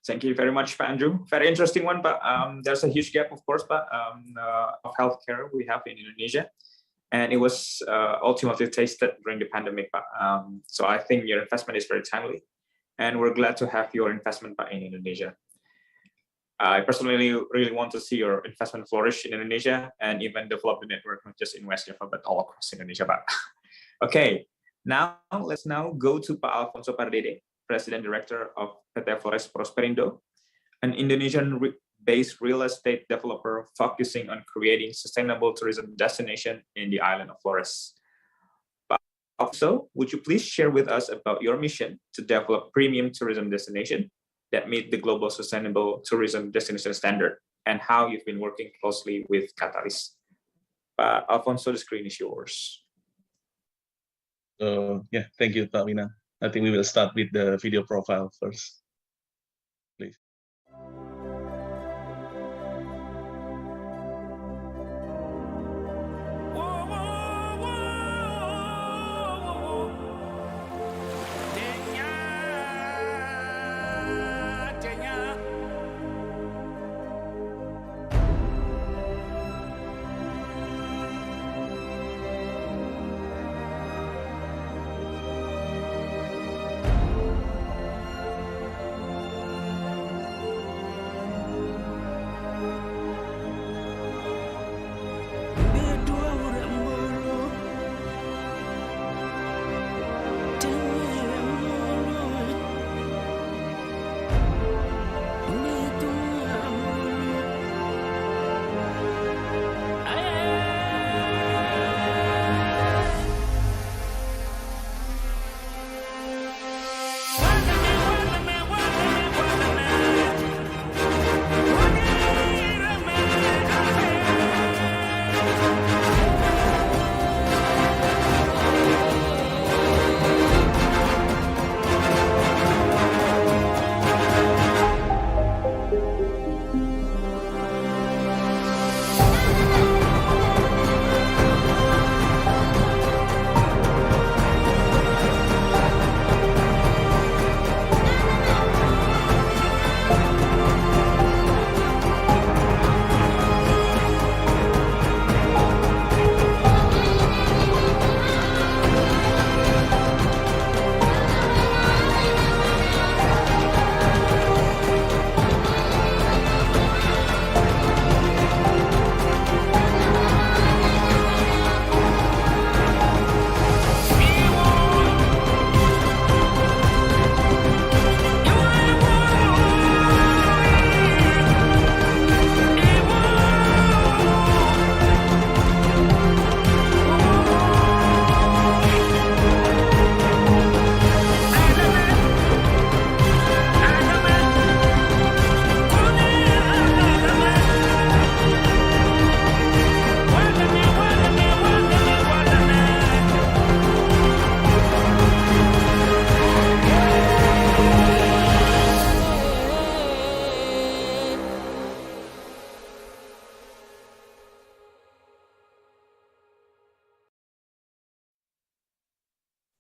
Thank you very much, Pak Andrew. Very interesting one, but there's a huge gap, of course, but of healthcare we have in Indonesia, and it was ultimately tasted during the pandemic. But so I think your investment is very timely, and we're glad to have your investment in Indonesia. I personally really want to see your investment flourish in Indonesia and even develop the network, not just in West Java, but all across Indonesia. But okay, let's go to Pak Alfonso Pardede, President Director of PT Flores Prosperindo, an Indonesian-based real estate developer focusing on creating sustainable tourism destination in the island of Flores. Also, would you please share with us about your mission to develop premium tourism destination that meet the global sustainable tourism destination standard, and how you've been working closely with Katalis? Alfonso, the screen is yours. Yeah, thank you, Pak Wina. I think we will start with the video profile first, please.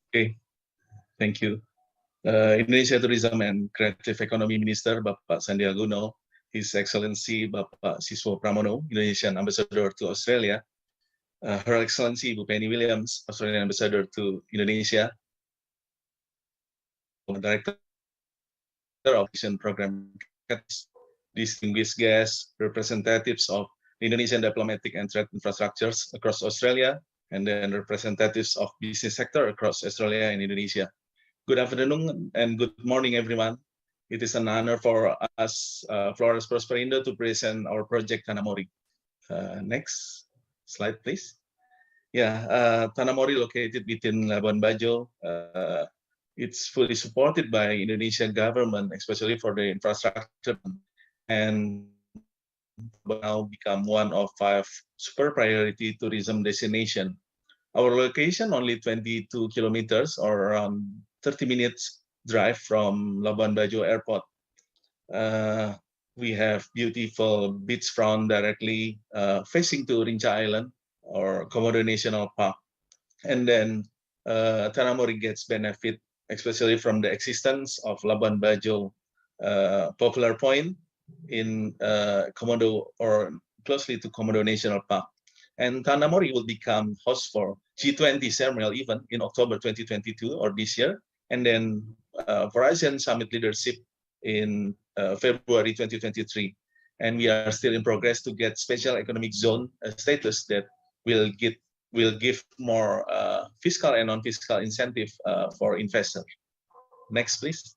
Okay, thank you. Indonesia Tourism and Creative Economy Minister Bapak Sandiaga Uno, His Excellency Bapak Siswo Pramono, Indonesian Ambassador to Australia, Her Excellency Bu Penny Williams, Australian Ambassador to Indonesia, Director of Vision Program Katalis, distinguished guests, representatives of the Indonesian diplomatic and trade infrastructures across Australia, and then representatives of business sector across Australia and Indonesia. Good afternoon and good morning, everyone. It is an honor for us, Flores Prosperindo, to present our project Tanah-Mori. Next slide, please. Yeah, Tanah-Mori, located within Labuan Bajo, it's fully supported by Indonesian government, especially for the infrastructure, and now become one of 5 super priority tourism destination. Our location only 22 kilometers or around 30 minutes drive from Labuan Bajo Airport. We have beautiful beachfront directly facing to Rinca Island or Komodo National Park. And then Tanah-Mori gets benefit, especially from the existence of Labuan Bajo Popular Point in Komodo or closely to Komodo National Park. And Tanah-Mori will become host for G20 ceremonial event in October 2022 or this year, and then for ASEAN Summit Leadership in February 2023. And we are still in progress to get special economic zone status that will give more fiscal and non-fiscal incentive for investors. Next, please.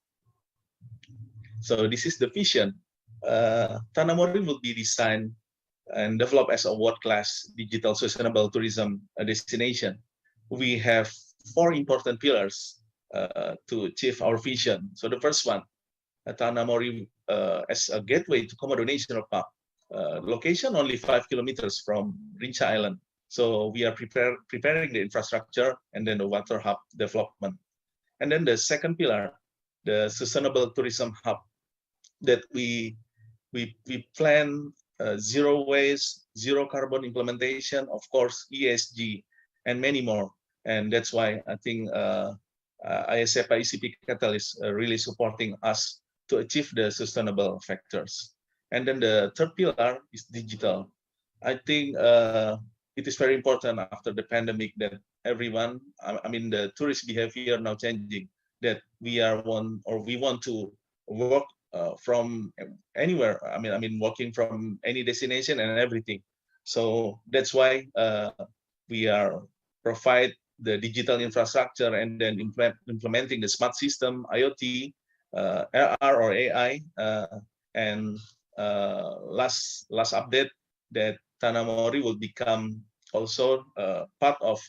So this is the vision. Tanah-Mori will be designed and developed as a world-class digital sustainable tourism destination. We have 4 important pillars to achieve our vision. So the first one, Tanah-Mori as a gateway to Komodo National Park. Location only 5 kilometers from Rinca Island. So we are preparing the infrastructure and then the water hub development. And then the second pillar, the sustainable tourism hub, that we plan zero waste, zero carbon implementation, of course, ESG, and many more. And that's why I think ISEPA ECP Katalis really supporting us to achieve the sustainable factors. And then the third pillar is digital. I think it is very important after the pandemic that everyone, I mean, the tourist behavior now changing, that we want to work from anywhere. I mean, working from any destination and everything. So that's why we are provide the digital infrastructure and then implementing the smart system, IoT, AR or AI, and last update that Tanah-Mori will become also part of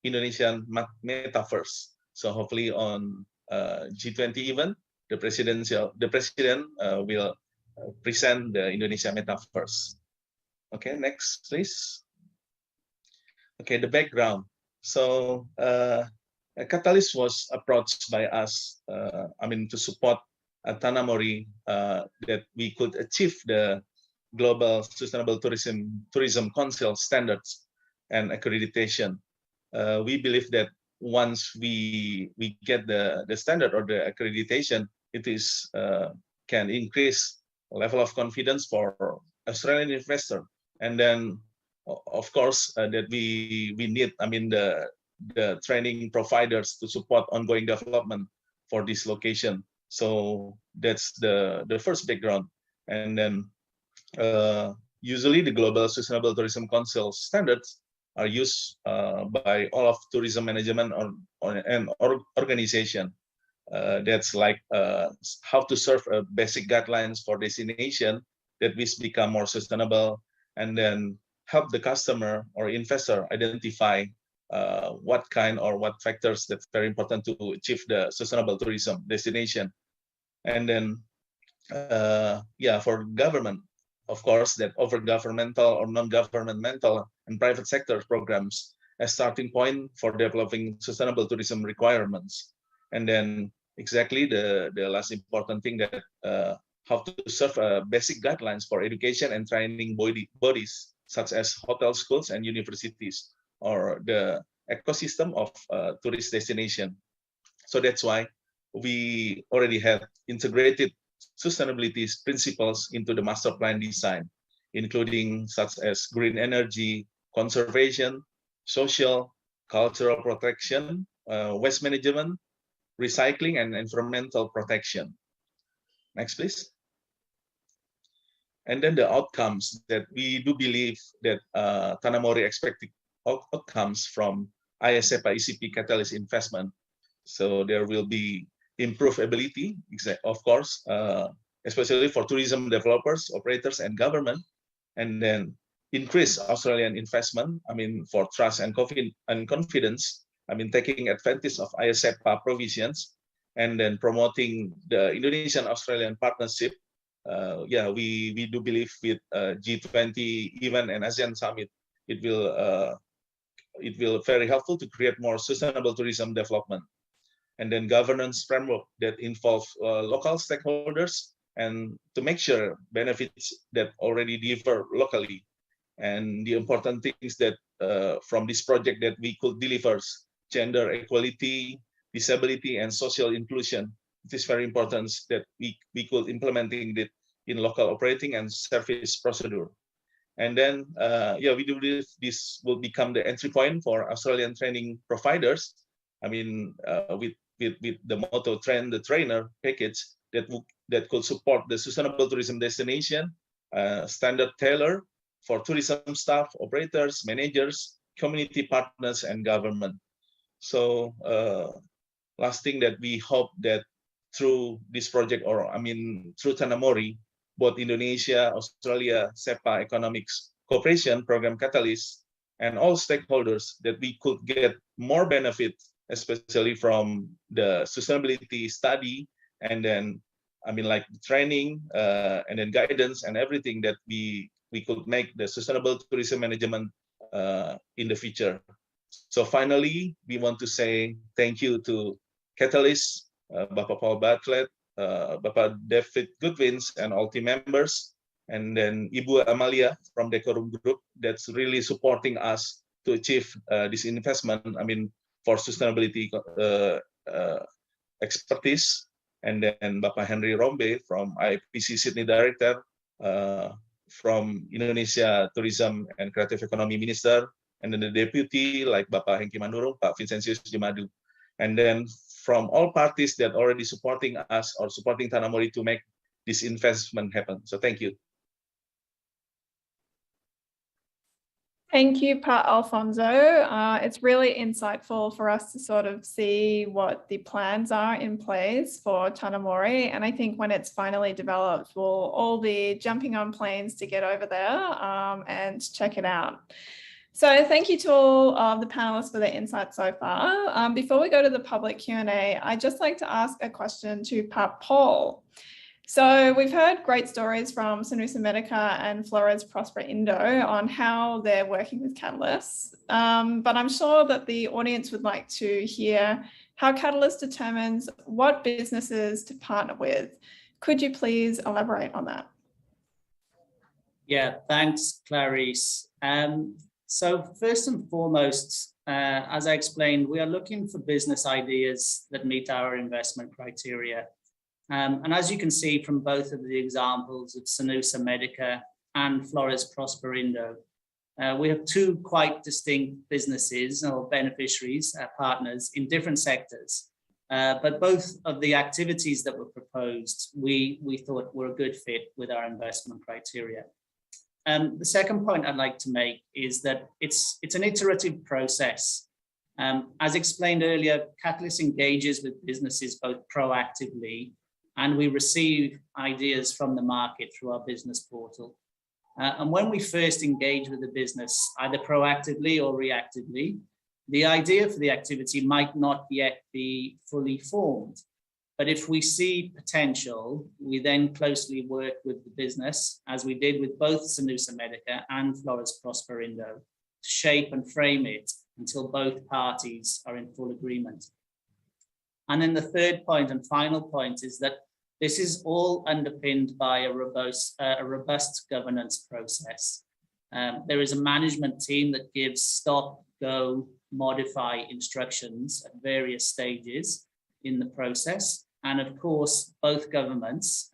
Indonesian metaverse. So hopefully on G20 event, the president will present the Indonesia metaverse. Okay, next, please. Okay, the background. So Katalis was approached by us, to support Tanah-Mori that we could achieve the Global Sustainable Tourism Council standards and accreditation. We believe that once we get the standard or the accreditation, it is can increase level of confidence for Australian investor. And then, of course, that we need, the training providers to support ongoing development for this location. So that's the first background. And then usually the Global Sustainable Tourism Council standards are used by all of tourism management and organization. That's like how to serve basic guidelines for destination that will become more sustainable, and then help the customer or investor identify what kind or what factors that's very important to achieve the sustainable tourism destination. And then, for government, of course, that over governmental or non-governmental and private sector programs as starting point for developing sustainable tourism requirements. And then exactly the last important thing that how to serve basic guidelines for education and training bodies such as hotel, schools, and universities, or the ecosystem of tourist destination. So that's why we already have integrated sustainability principles into the master plan design, including such as green energy, conservation, social, cultural protection, waste management, recycling, and environmental protection. Next, please. And then the outcomes that we do believe that Tanamori expected outcomes from ISEPA ECP Catalyst investment. So there will be improved ability, of course, especially for tourism developers, operators, and government, and then increase Australian investment, for trust and confidence, taking advantage of ISEPA provisions, and then promoting the Indonesian-Australian partnership. We do believe with G20 event and ASEAN summit, it will very helpful to create more sustainable tourism development. And then governance framework that involve local stakeholders and to make sure benefits that already differ locally. And the important things that from this project that we could deliver: gender equality, disability, and social inclusion. It is very important that we could implementing it in local operating and service procedure. And then, we do believe this will become the entry point for Australian training providers. With the motto "Train the Trainer" package that could support the sustainable tourism destination, standard tailor for tourism staff, operators, managers, community partners, and government. So, last thing that we hope that through this project, or through Tanamori, both Indonesia, Australia, SEPA Economic Cooperation Program Katalis, and all stakeholders, that we could get more benefit, especially from the sustainability study, and then like training and then guidance and everything that we could make the sustainable tourism management in the future. So finally, we want to say thank you to Catalyst, Bapak Paul Bartlett, Bapak David Goodwins, and all team members, and then Ibu Amalia from Decorum Group that's really supporting us to achieve this investment. For sustainability expertise, and then Bapak Henry Rombe from IPC Sydney Director, from Indonesia Tourism and Creative Economy Minister, and then the Deputy like Bapak Hengki Manurung, Pak Vincentius Jimadu, and then from all parties that already supporting us or supporting Tanamori to make this investment happen. So thank you. Thank you, Pat Alfonso. It's really insightful for us to sort of see what the plans are in place for Tanamori. And I think when it's finally developed, we'll all be jumping on planes to get over there and check it out. So thank you to all of the panelists for their insights so far. Before we go to the public Q&A, I'd just like to ask a question to Pat Paul. So we've heard great stories from Sanusi Medica and Flores Prosper Indo on how they're working with Catalyst, but I'm sure that the audience would like to hear how Catalyst determines what businesses to partner with. Could you please elaborate on that? Yeah, thanks, Clarice. So first and foremost, as I explained, we are looking for business ideas that meet our investment criteria. And as you can see from both of the examples of Sanusi Medica and Flores Prosper Indo, we have two quite distinct businesses or beneficiaries, partners in different sectors. But both of the activities that were proposed, we thought were a good fit with our investment criteria. The second point I'd like to make is that it's an iterative process. As explained earlier, Catalyst engages with businesses both proactively, and we receive ideas from the market through our business portal. And when we first engage with the business, either proactively or reactively, the idea for the activity might not yet be fully formed. But if we see potential, we then closely work with the business, as we did with both Sanusi Medica and Flores Prosper Indo, to shape and frame it until both parties are in full agreement. And then the third point and final point is that this is all underpinned by a robust governance process. There is a management team that gives stop, go, modify instructions at various stages, in the process. And of course, both governments,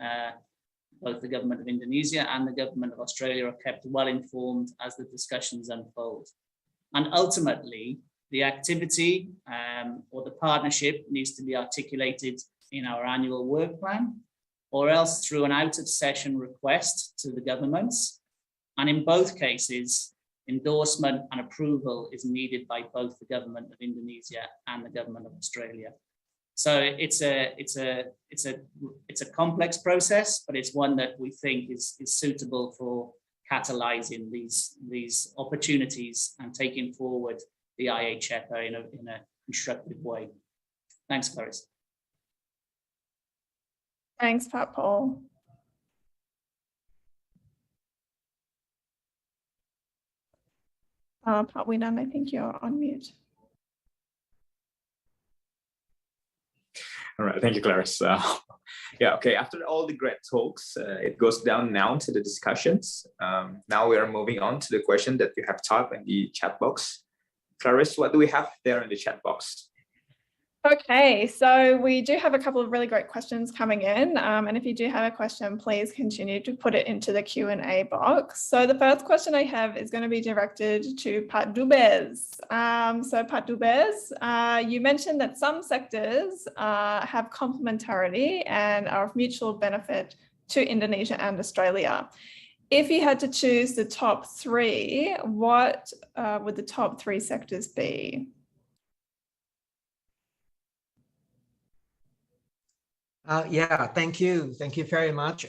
both the government of Indonesia and the government of Australia, are kept well informed as the discussions unfold. And ultimately, the activity or the partnership needs to be articulated in our annual work plan, or else through an out-of-session request to the governments. And in both cases, endorsement and approval is needed by both the government of Indonesia and the government of Australia. So it's a complex process, but it's one that we think is suitable for catalyzing these opportunities and taking forward the IHEPA in a constructive way. Thanks, Clarice. Thanks, Pat Paul. Pat Winan, I think you're on mute. All right, thank you, Clarice. Yeah, okay, after all the great talks, it goes down now to the discussions. Now we are moving on to the question that you have typed in the chat box. Clarice, what do we have there in the chat box? Okay, so we do have a couple of really great questions coming in. And if you do have a question, please continue to put it into the Q&A box. So the first question I have is going to be directed to Pat Dubez. So Pat Dubez, you mentioned that some sectors have complementarity and are of mutual benefit to Indonesia and Australia. If you had to choose the top three, what would the top three sectors be? Yeah, thank you. Thank you very much.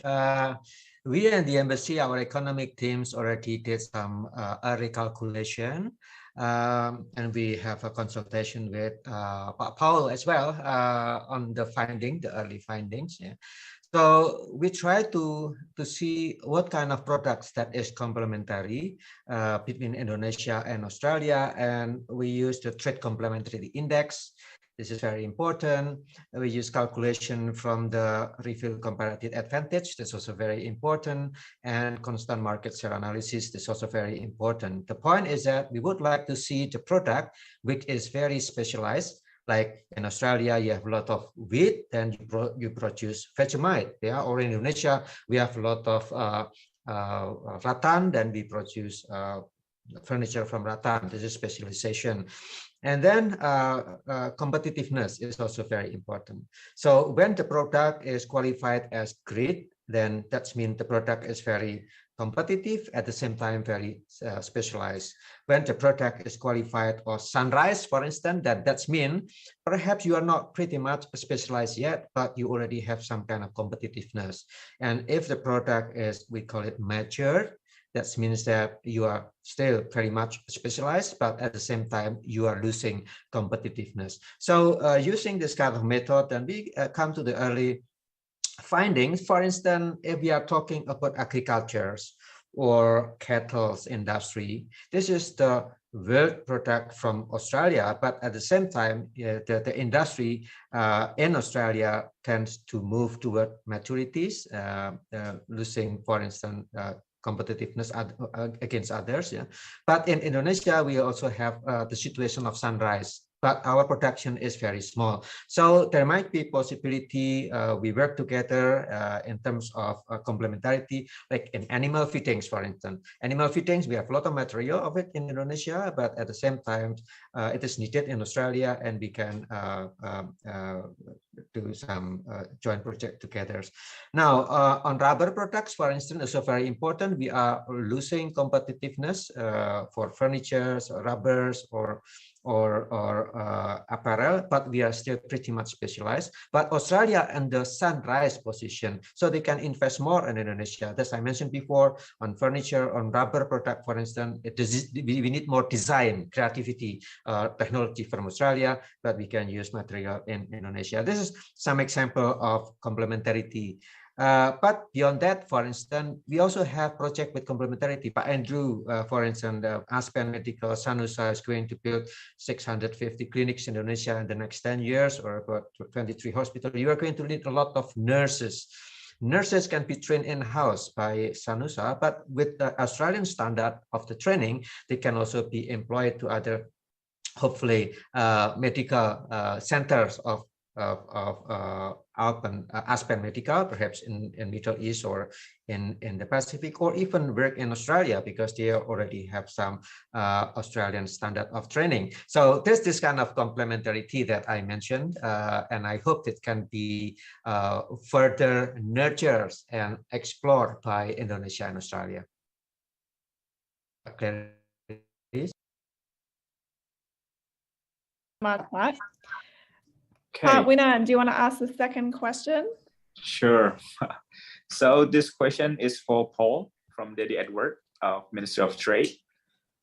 We and the embassy, our economic teams already did some early calculation, and we have a consultation with Paul as well on the early findings. Yeah. So we try to see what kind of products that is complementary between Indonesia and Australia, and we use the trade complementarity index. This is very important. We use calculation from the review comparative advantage. That's also very important. And constant market share analysis. That's also very important. The point is that we would like to see the product which is very specialized. Like in Australia, you have a lot of wheat, then you produce Vegemite. Yeah, or in Indonesia, we have a lot of rattan, then we produce furniture from rattan. This is specialization. And then competitiveness is also very important. So when the product is qualified as grade, then that means the product is very competitive, at the same time very specialized. When the product is qualified as sunrise, for instance, that means perhaps you are not pretty much specialized yet, but you already have some kind of competitiveness. And if the product is, we call it mature, that means that you are still very much specialized, but at the same time, you are losing competitiveness. So using this kind of method, then we come to the early findings. For instance, if we are talking about agriculture or cattle industry, this is the world product from Australia, but at the same time, the industry in Australia tends to move toward maturities, losing, for instance, competitiveness against others. Yeah, but in Indonesia we also have the situation of sunrise, but our production is very small. So there might be possibility we work together in terms of complementarity, like in animal feedings, for instance. Animal feedings, we have a lot of material of it in Indonesia, but at the same time it is needed in Australia, and we can do some joint project together. Now on rubber products, for instance, also very important. We are losing competitiveness for furniture, rubbers, or apparel, but we are still pretty much specialized. But Australia and the sunrise position, so they can invest more in Indonesia. As I mentioned before, on furniture, on rubber product, for instance, we need more design, creativity, technology from Australia, but we can use material in Indonesia. This is some example of complementarity. But beyond that, for instance, we also have project with complementarity. Pak Andrew, for instance, Aspen Medical Sanusa is going to build 650 clinics in Indonesia in the next 10 years, or about 23 hospitals. You are going to need a lot of nurses. Nurses can be trained in-house by Sanusa, but with the Australian standard of the training, they can also be employed to other, hopefully, medical centers of Aspen Medical, perhaps in Middle East or in the Pacific, or even work in Australia because they already have some Australian standard of training. So there's this kind of complementarity that I mentioned, and I hope it can be further nurtured and explored by Indonesia and Australia. Okay. Okay. Winan, do you want to ask the second question? Sure. So this question is for Paul from Dedi Edward of Ministry of Trade.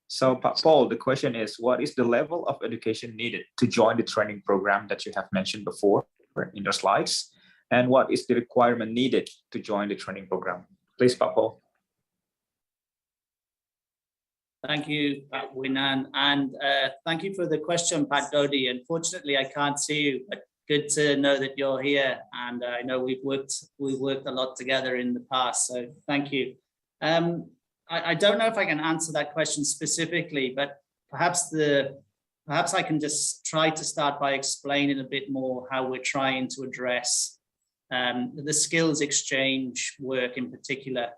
So Paul, the question is, what is the level of education needed to join the training program that you have mentioned before in your slides? And what is the requirement needed to join the training program? Please, Paul. Thank you, Winan, and thank you for the question, Pat Dodi. Unfortunately, I can't see you, but good to know that you're here. And I know we've worked a lot together in the past, so thank you. I don't know if I can answer that question specifically, but perhaps I can just try to start by explaining a bit more how we're trying to address the skills exchange work in particular.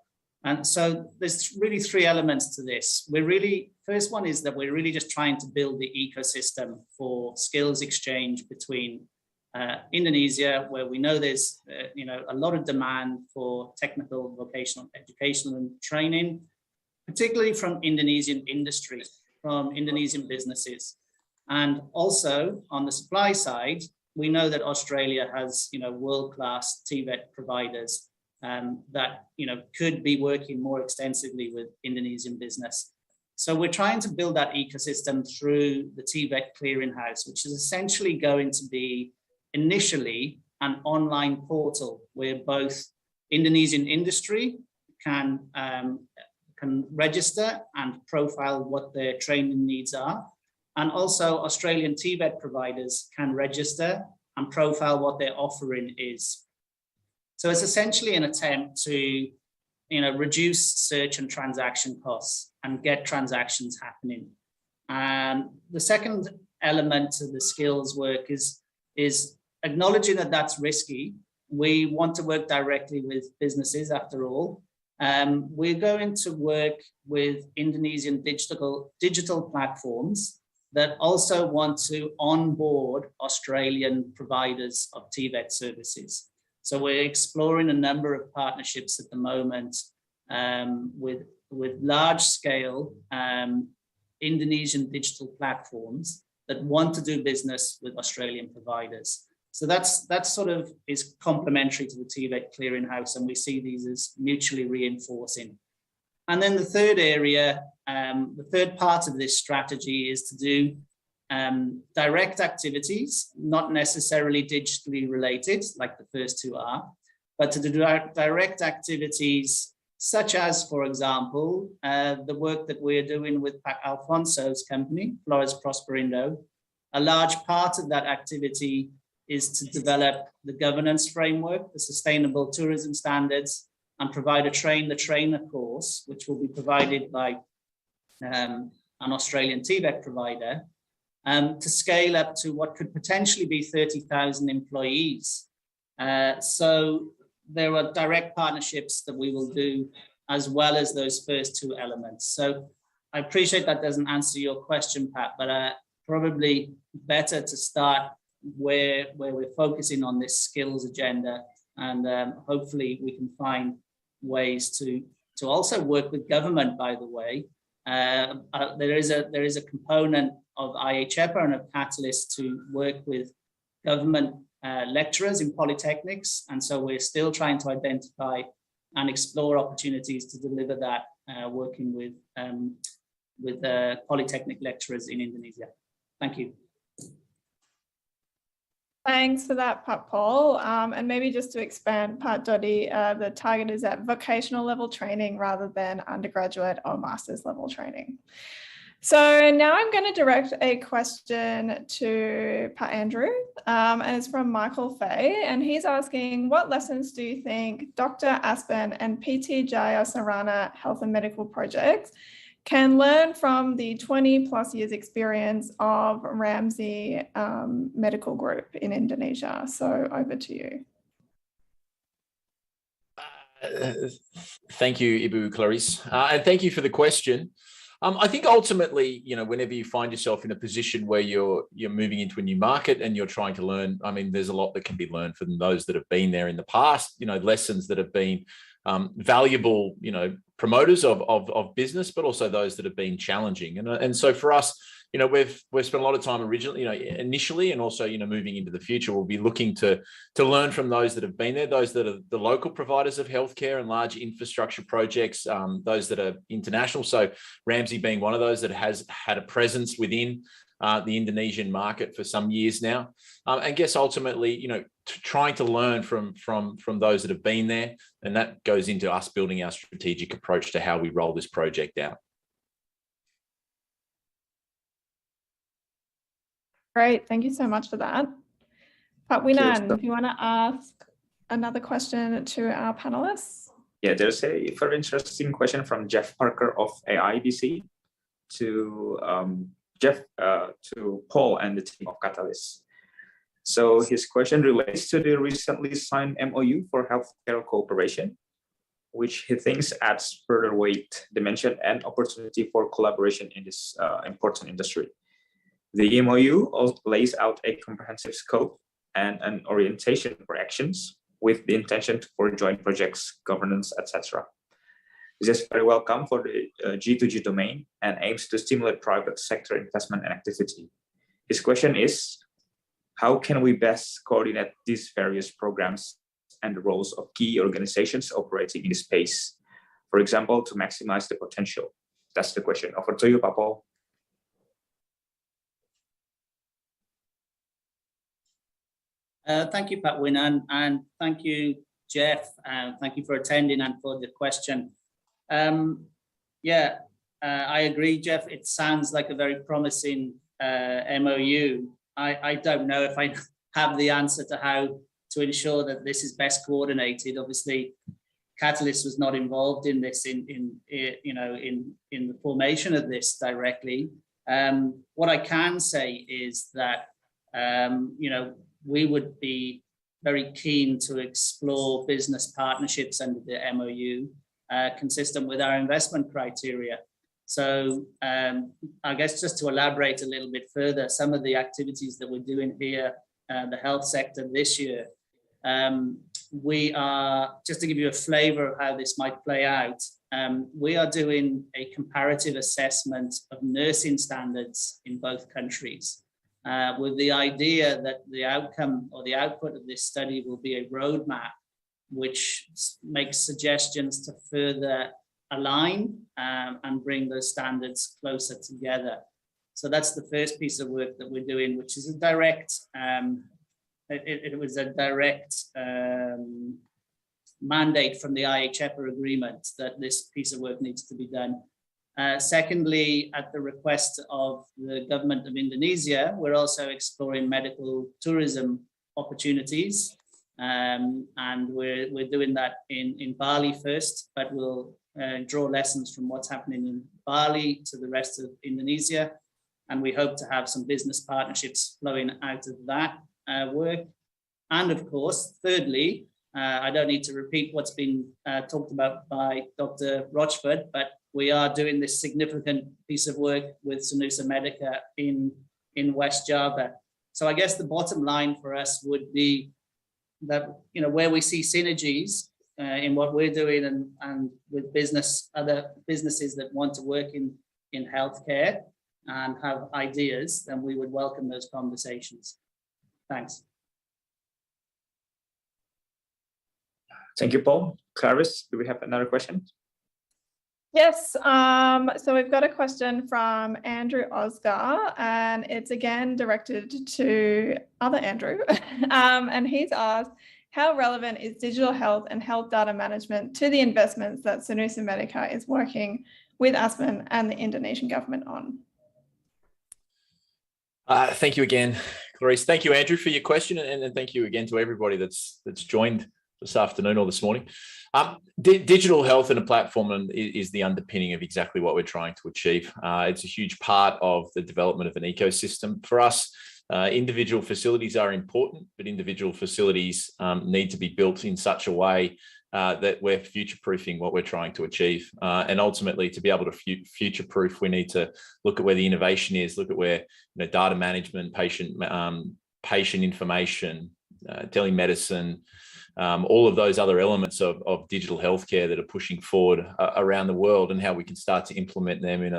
And so there's really three elements to this. First one is that we're really just trying to build the ecosystem for skills exchange between Indonesia, where we know there's a lot of demand for technical, vocational, educational and training, particularly from Indonesian industry, from Indonesian businesses. And also on the supply side, we know that Australia has world-class TVET providers that could be working more extensively with Indonesian business. So we're trying to build that ecosystem through the TVET clearinghouse, which is essentially going to be initially an online portal where both Indonesian industry can register and profile what their training needs are, and also Australian TVET providers can register and profile what their offering is. So it's essentially an attempt to, reduce search and transaction costs and get transactions happening. And the second element to the skills work is acknowledging that that's risky. We want to work directly with businesses after all. We're going to work with Indonesian digital platforms that also want to onboard Australian providers of TVET services. So we're exploring a number of partnerships at the moment with large-scale Indonesian digital platforms that want to do business with Australian providers. So that sort of is complementary to the TVET clearinghouse, and we see these as mutually reinforcing. And then the third area, the third part of this strategy is to do direct activities, not necessarily digitally related, like the first two are, but to do direct activities such as, for example, the work that we're doing with Pak Alfonso's company, Flores Prosperindo. A large part of that activity is to develop the governance framework, the sustainable tourism standards, and provide a train the trainer course, which will be provided by an Australian TVET provider, to scale up to what could potentially be 30,000 employees. So there are direct partnerships that we will do as well as those first two elements. So I appreciate that doesn't answer your question, Pat, but probably better to start where we're focusing on this skills agenda, and hopefully we can find ways to also work with government, by the way. There is a component of IHEPA and of Catalyst to work with government lecturers in polytechnics, and so we're still trying to identify and explore opportunities to deliver that, working with polytechnic lecturers in Indonesia. Thank you. Thanks for that, Pat Paul. And maybe just to expand, Pat Dodi, the target is at vocational level training rather than undergraduate or master's level training. So now I'm going to direct a question to Pat Andrew, and it's from Michael Fay, and he's asking, what lessons do you think Dr. Aspen and PT Jaya Sarana Health and Medical Projects can learn from the 20 plus years experience of Ramsay Medical Group in Indonesia. So over to you. Thank you, Ibu Clarice, and thank you for the question. I think ultimately, whenever you find yourself in a position where you're moving into a new market and you're trying to learn, I mean, there's a lot that can be learned from those that have been there in the past, lessons that have been valuable, promoters of business, but also those that have been challenging. And so for us, we've spent a lot of time initially, and also, moving into the future, we'll be looking to learn from those that have been there, those that are the local providers of healthcare and large infrastructure projects, those that are international. So Ramsay being one of those that has had a presence within the Indonesian market for some years now. And guess ultimately, trying to learn from those that have been there, and that goes into us building our strategic approach to how we roll this project out. Great, thank you so much for that. Pak Winan, do you want to ask another question to our panelists? Yeah, there's a very interesting question from Jeff Parker of AIBC to Paul and the team of Katalis. So his question relates to the recently signed MOU for healthcare cooperation, which he thinks adds further weight, dimension, and opportunity for collaboration in this important industry. The MOU lays out a comprehensive scope and an orientation for actions with the intention for joint projects, governance, etc. This is very welcome for the G2G domain and aims to stimulate private sector investment and activity. His question is, how can we best coordinate these various programs and the roles of key organizations operating in this space, for example, to maximize the potential? That's the question. Over to you, Pak Paul. Thank you, Pak Winan, and thank you, Jeff. Thank you for attending and for the question. I agree, Jeff. It sounds like a very promising MOU. I don't know if I have the answer to how to ensure that this is best coordinated. Obviously, Catalyst was not involved in this in the formation of this directly. What I can say is that we would be very keen to explore business partnerships under the MOU, consistent with our investment criteria. So I guess just to elaborate a little bit further, some of the activities that we're doing here, the health sector this year, we are, just to give you a flavor of how this might play out, we are doing a comparative assessment of nursing standards in both countries. With the idea that the outcome or the output of this study will be a roadmap which makes suggestions to further align and bring those standards closer together. So that's the first piece of work that we're doing, which is a direct, it was a direct mandate from the IHEPA agreement that this piece of work needs to be done. Secondly, at the request of the government of Indonesia, we're also exploring medical tourism opportunities. And we're doing that in Bali first, but we'll draw lessons from what's happening in Bali to the rest of Indonesia. And we hope to have some business partnerships flowing out of that work. And of course, thirdly, I don't need to repeat what's been talked about by Dr. Rochford, but we are doing this significant piece of work with Senusa Medica in West Java. So I guess the bottom line for us would be that, where we see synergies in what we're doing and with other businesses that want to work in healthcare and have ideas, then we would welcome those conversations. Thanks. Thank you, Paul. Clarice, do we have another question? Yes, so we've got a question from Andrew Osgar, and it's again directed to other Andrew. And he's asked, how relevant is digital health and health data management to the investments that Senusa Medica is working with ASPEN and the Indonesian government on? Thank you again, Clarice. Thank you, Andrew, for your question, and thank you again to everybody that's joined this afternoon or this morning. Digital health and a platform is the underpinning of exactly what we're trying to achieve. It's a huge part of the development of an ecosystem. For us, individual facilities are important, but individual facilities need to be built in such a way that we're future-proofing what we're trying to achieve. And ultimately, to be able to future-proof, we need to look at where the innovation is, look at where data management, patient information, telemedicine, all of those other elements of digital healthcare that are pushing forward around the world, and how we can start to implement them in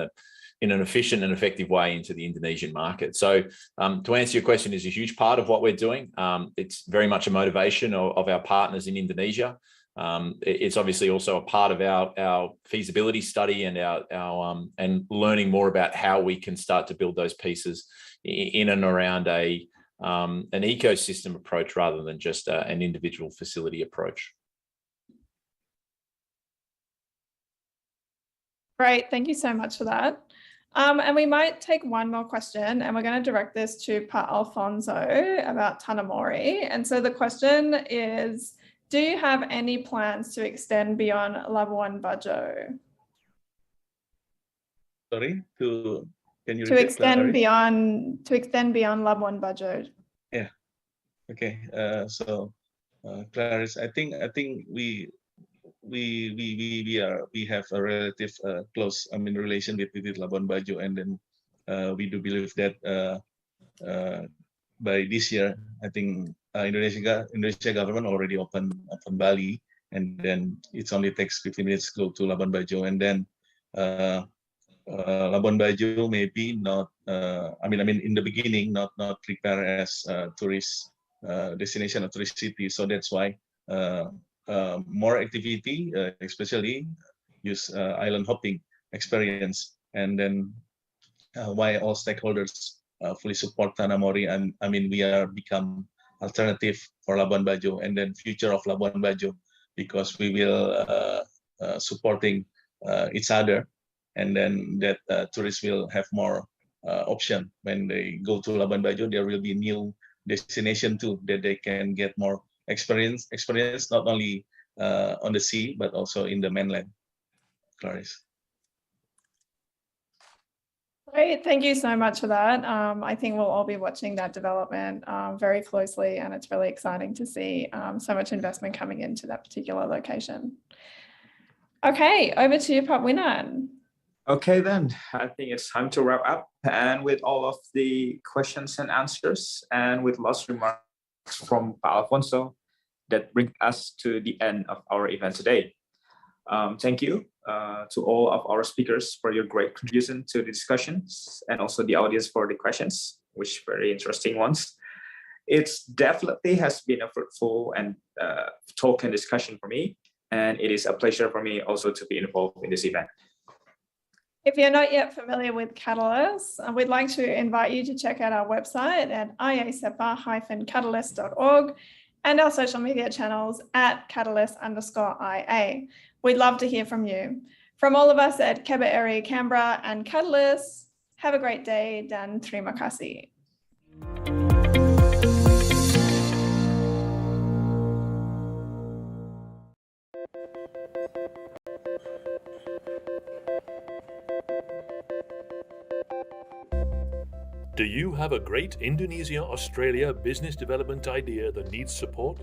an efficient and effective way into the Indonesian market. So to answer your question, is a huge part of what we're doing. It's very much a motivation of our partners in Indonesia. It's obviously also a part of our feasibility study and our learning more about how we can start to build those pieces in and around an ecosystem approach rather than just an individual facility approach. Great, thank you so much for that. And we might take one more question, and we're going to direct this to Pak Alfonso about Tanamori. And so the question is, do you have any plans to extend beyond Labuan Bajo? Sorry, can you to repeat, extend beyond Labuan Bajo? Yeah. Okay. So, Clarice, I think we have a relative close relation with Labuan Bajo, and then we do believe that by this year, I think Indonesia government already opened Bali, and then it only takes 15 minutes to go to Labuan Bajo, and then Labuan Bajo maybe not. In the beginning, not prepared as a tourist destination or tourist city. So that's why more activity, especially use island hopping experience, and then why all stakeholders fully support Tanamori, and we are become alternative for Labuan Bajo, and then future of Labuan Bajo, because we will supporting each other, and then that tourists will have more option when they go to Labuan Bajo. There will be new destination too, that they can get more experience not only on the sea but also in the mainland. Clarice. Great, thank you so much for that. I think we'll all be watching that development very closely, and it's really exciting to see so much investment coming into that particular location. Okay, over to you, Pak Winan. Okay, then I think it's time to wrap up, and with all of the questions and answers, and with last remarks from Pak Alfonso, that brings us to the end of our event today. Thank you to all of our speakers for your great contribution to the discussions, and also the audience for the questions, which very interesting ones. It definitely has been a fruitful and talk and discussion for me, and it is a pleasure for me also to be involved in this event. If you're not yet familiar with Katalis, we'd like to invite you to check out our website at iasepa-katalis.org and our social media channels at Katalis_IA. We'd love to hear from you. From all of us at KBRI Canberra and Katalis, have a great day dan terima kasih. Do you have a great Indonesia-Australia business development idea that needs support?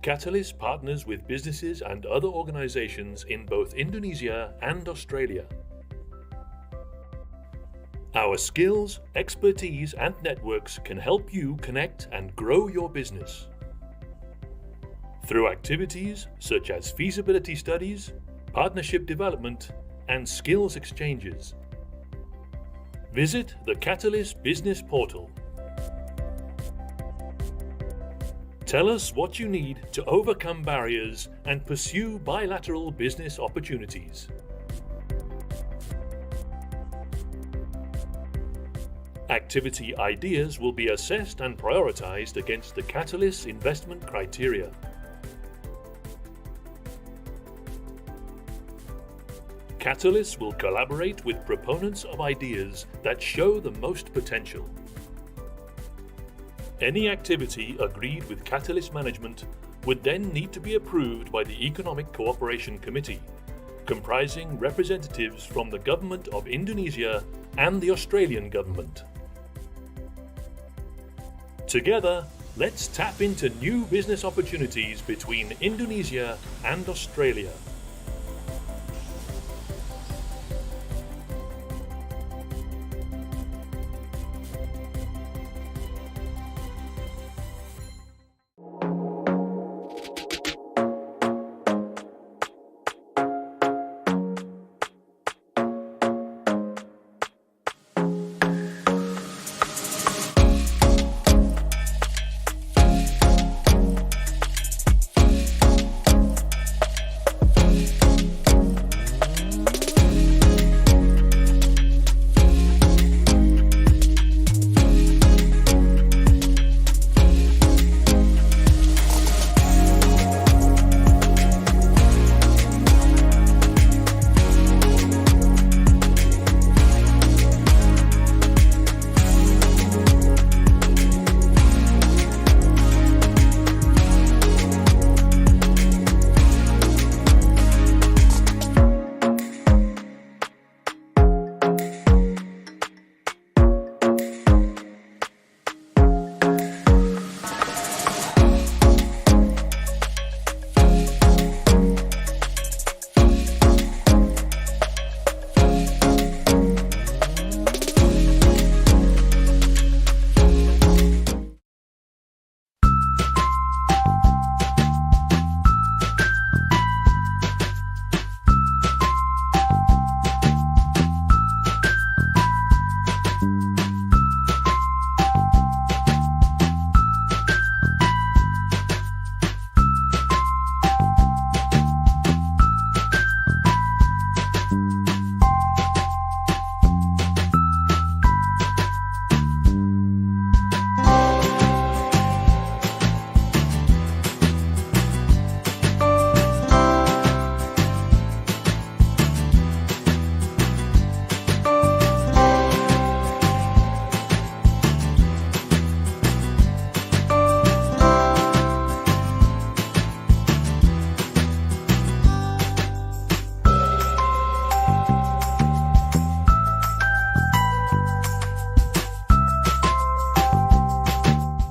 Katalis partners with businesses and other organizations in both Indonesia and Australia. Our skills, expertise, and networks can help you connect and grow your business. Through activities such as feasibility studies, partnership development, and skills exchanges. Visit the Katalis Business Portal. Tell us what you need to overcome barriers and pursue bilateral business opportunities. Activity ideas will be assessed and prioritized against the Katalis investment criteria. Katalis will collaborate with proponents of ideas that show the most potential. Any activity agreed with Katalis management would then need to be approved by the Economic Cooperation Committee, comprising representatives from the Government of Indonesia and the Australian Government. Together, let's tap into new business opportunities between Indonesia and Australia.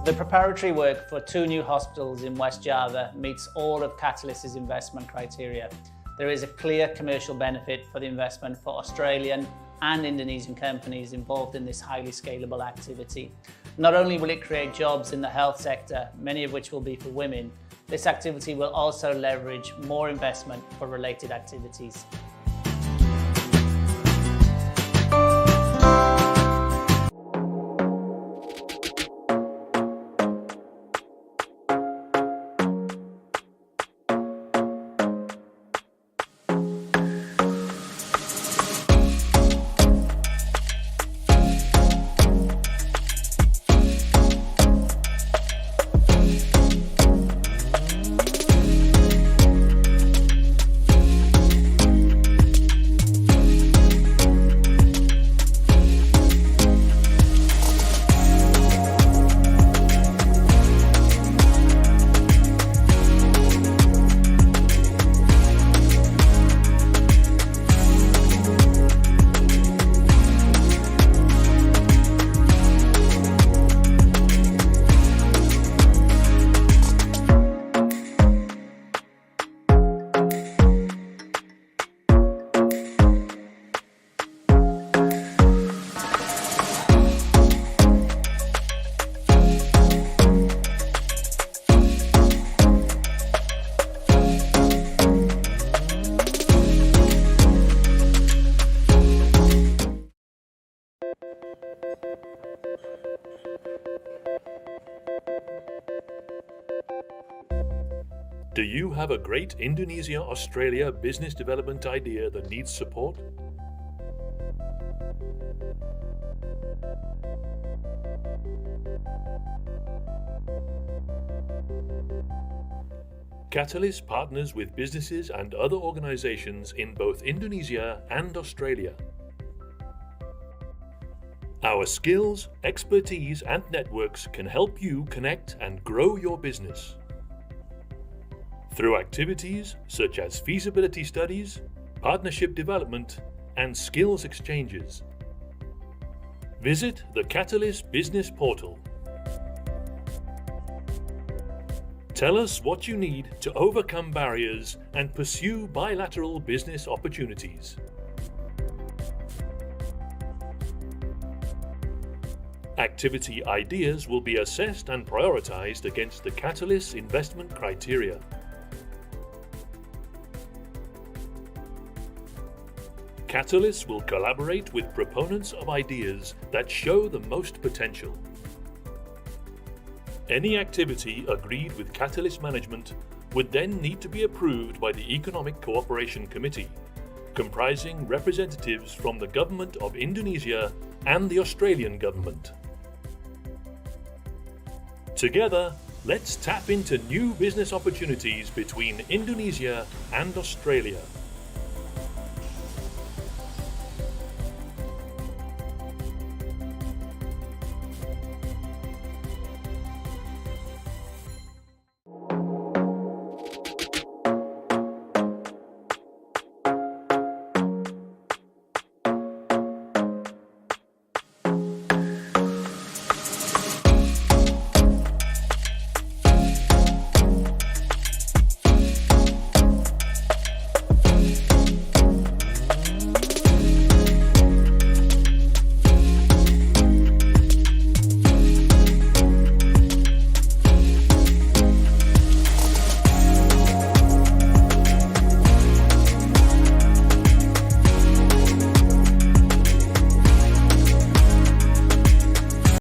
The preparatory work for 2 new hospitals in West Java meets all of Catalys's investment criteria. There is a clear commercial benefit for the investment for Australian and Indonesian companies involved in this highly scalable activity. Not only will it create jobs in the health sector, many of which will be for women, this activity will also leverage more investment for related activities. Do you have a great Indonesia-Australia business development idea that needs support? Katalis partners with businesses and other organizations in both Indonesia and Australia. Our skills, expertise, and networks can help you connect and grow your business. Through activities such as feasibility studies, partnership development, and skills exchanges. Visit the Katalis Business Portal. Tell us what you need to overcome barriers and pursue bilateral business opportunities. Activity ideas will be assessed and prioritized against the Katalis investment criteria. Katalis will collaborate with proponents of ideas that show the most potential. Any activity agreed with Katalis management would then need to be approved by the Economic Cooperation Committee, comprising representatives from the Government of Indonesia and the Australian Government. Together, let's tap into new business opportunities between Indonesia and Australia.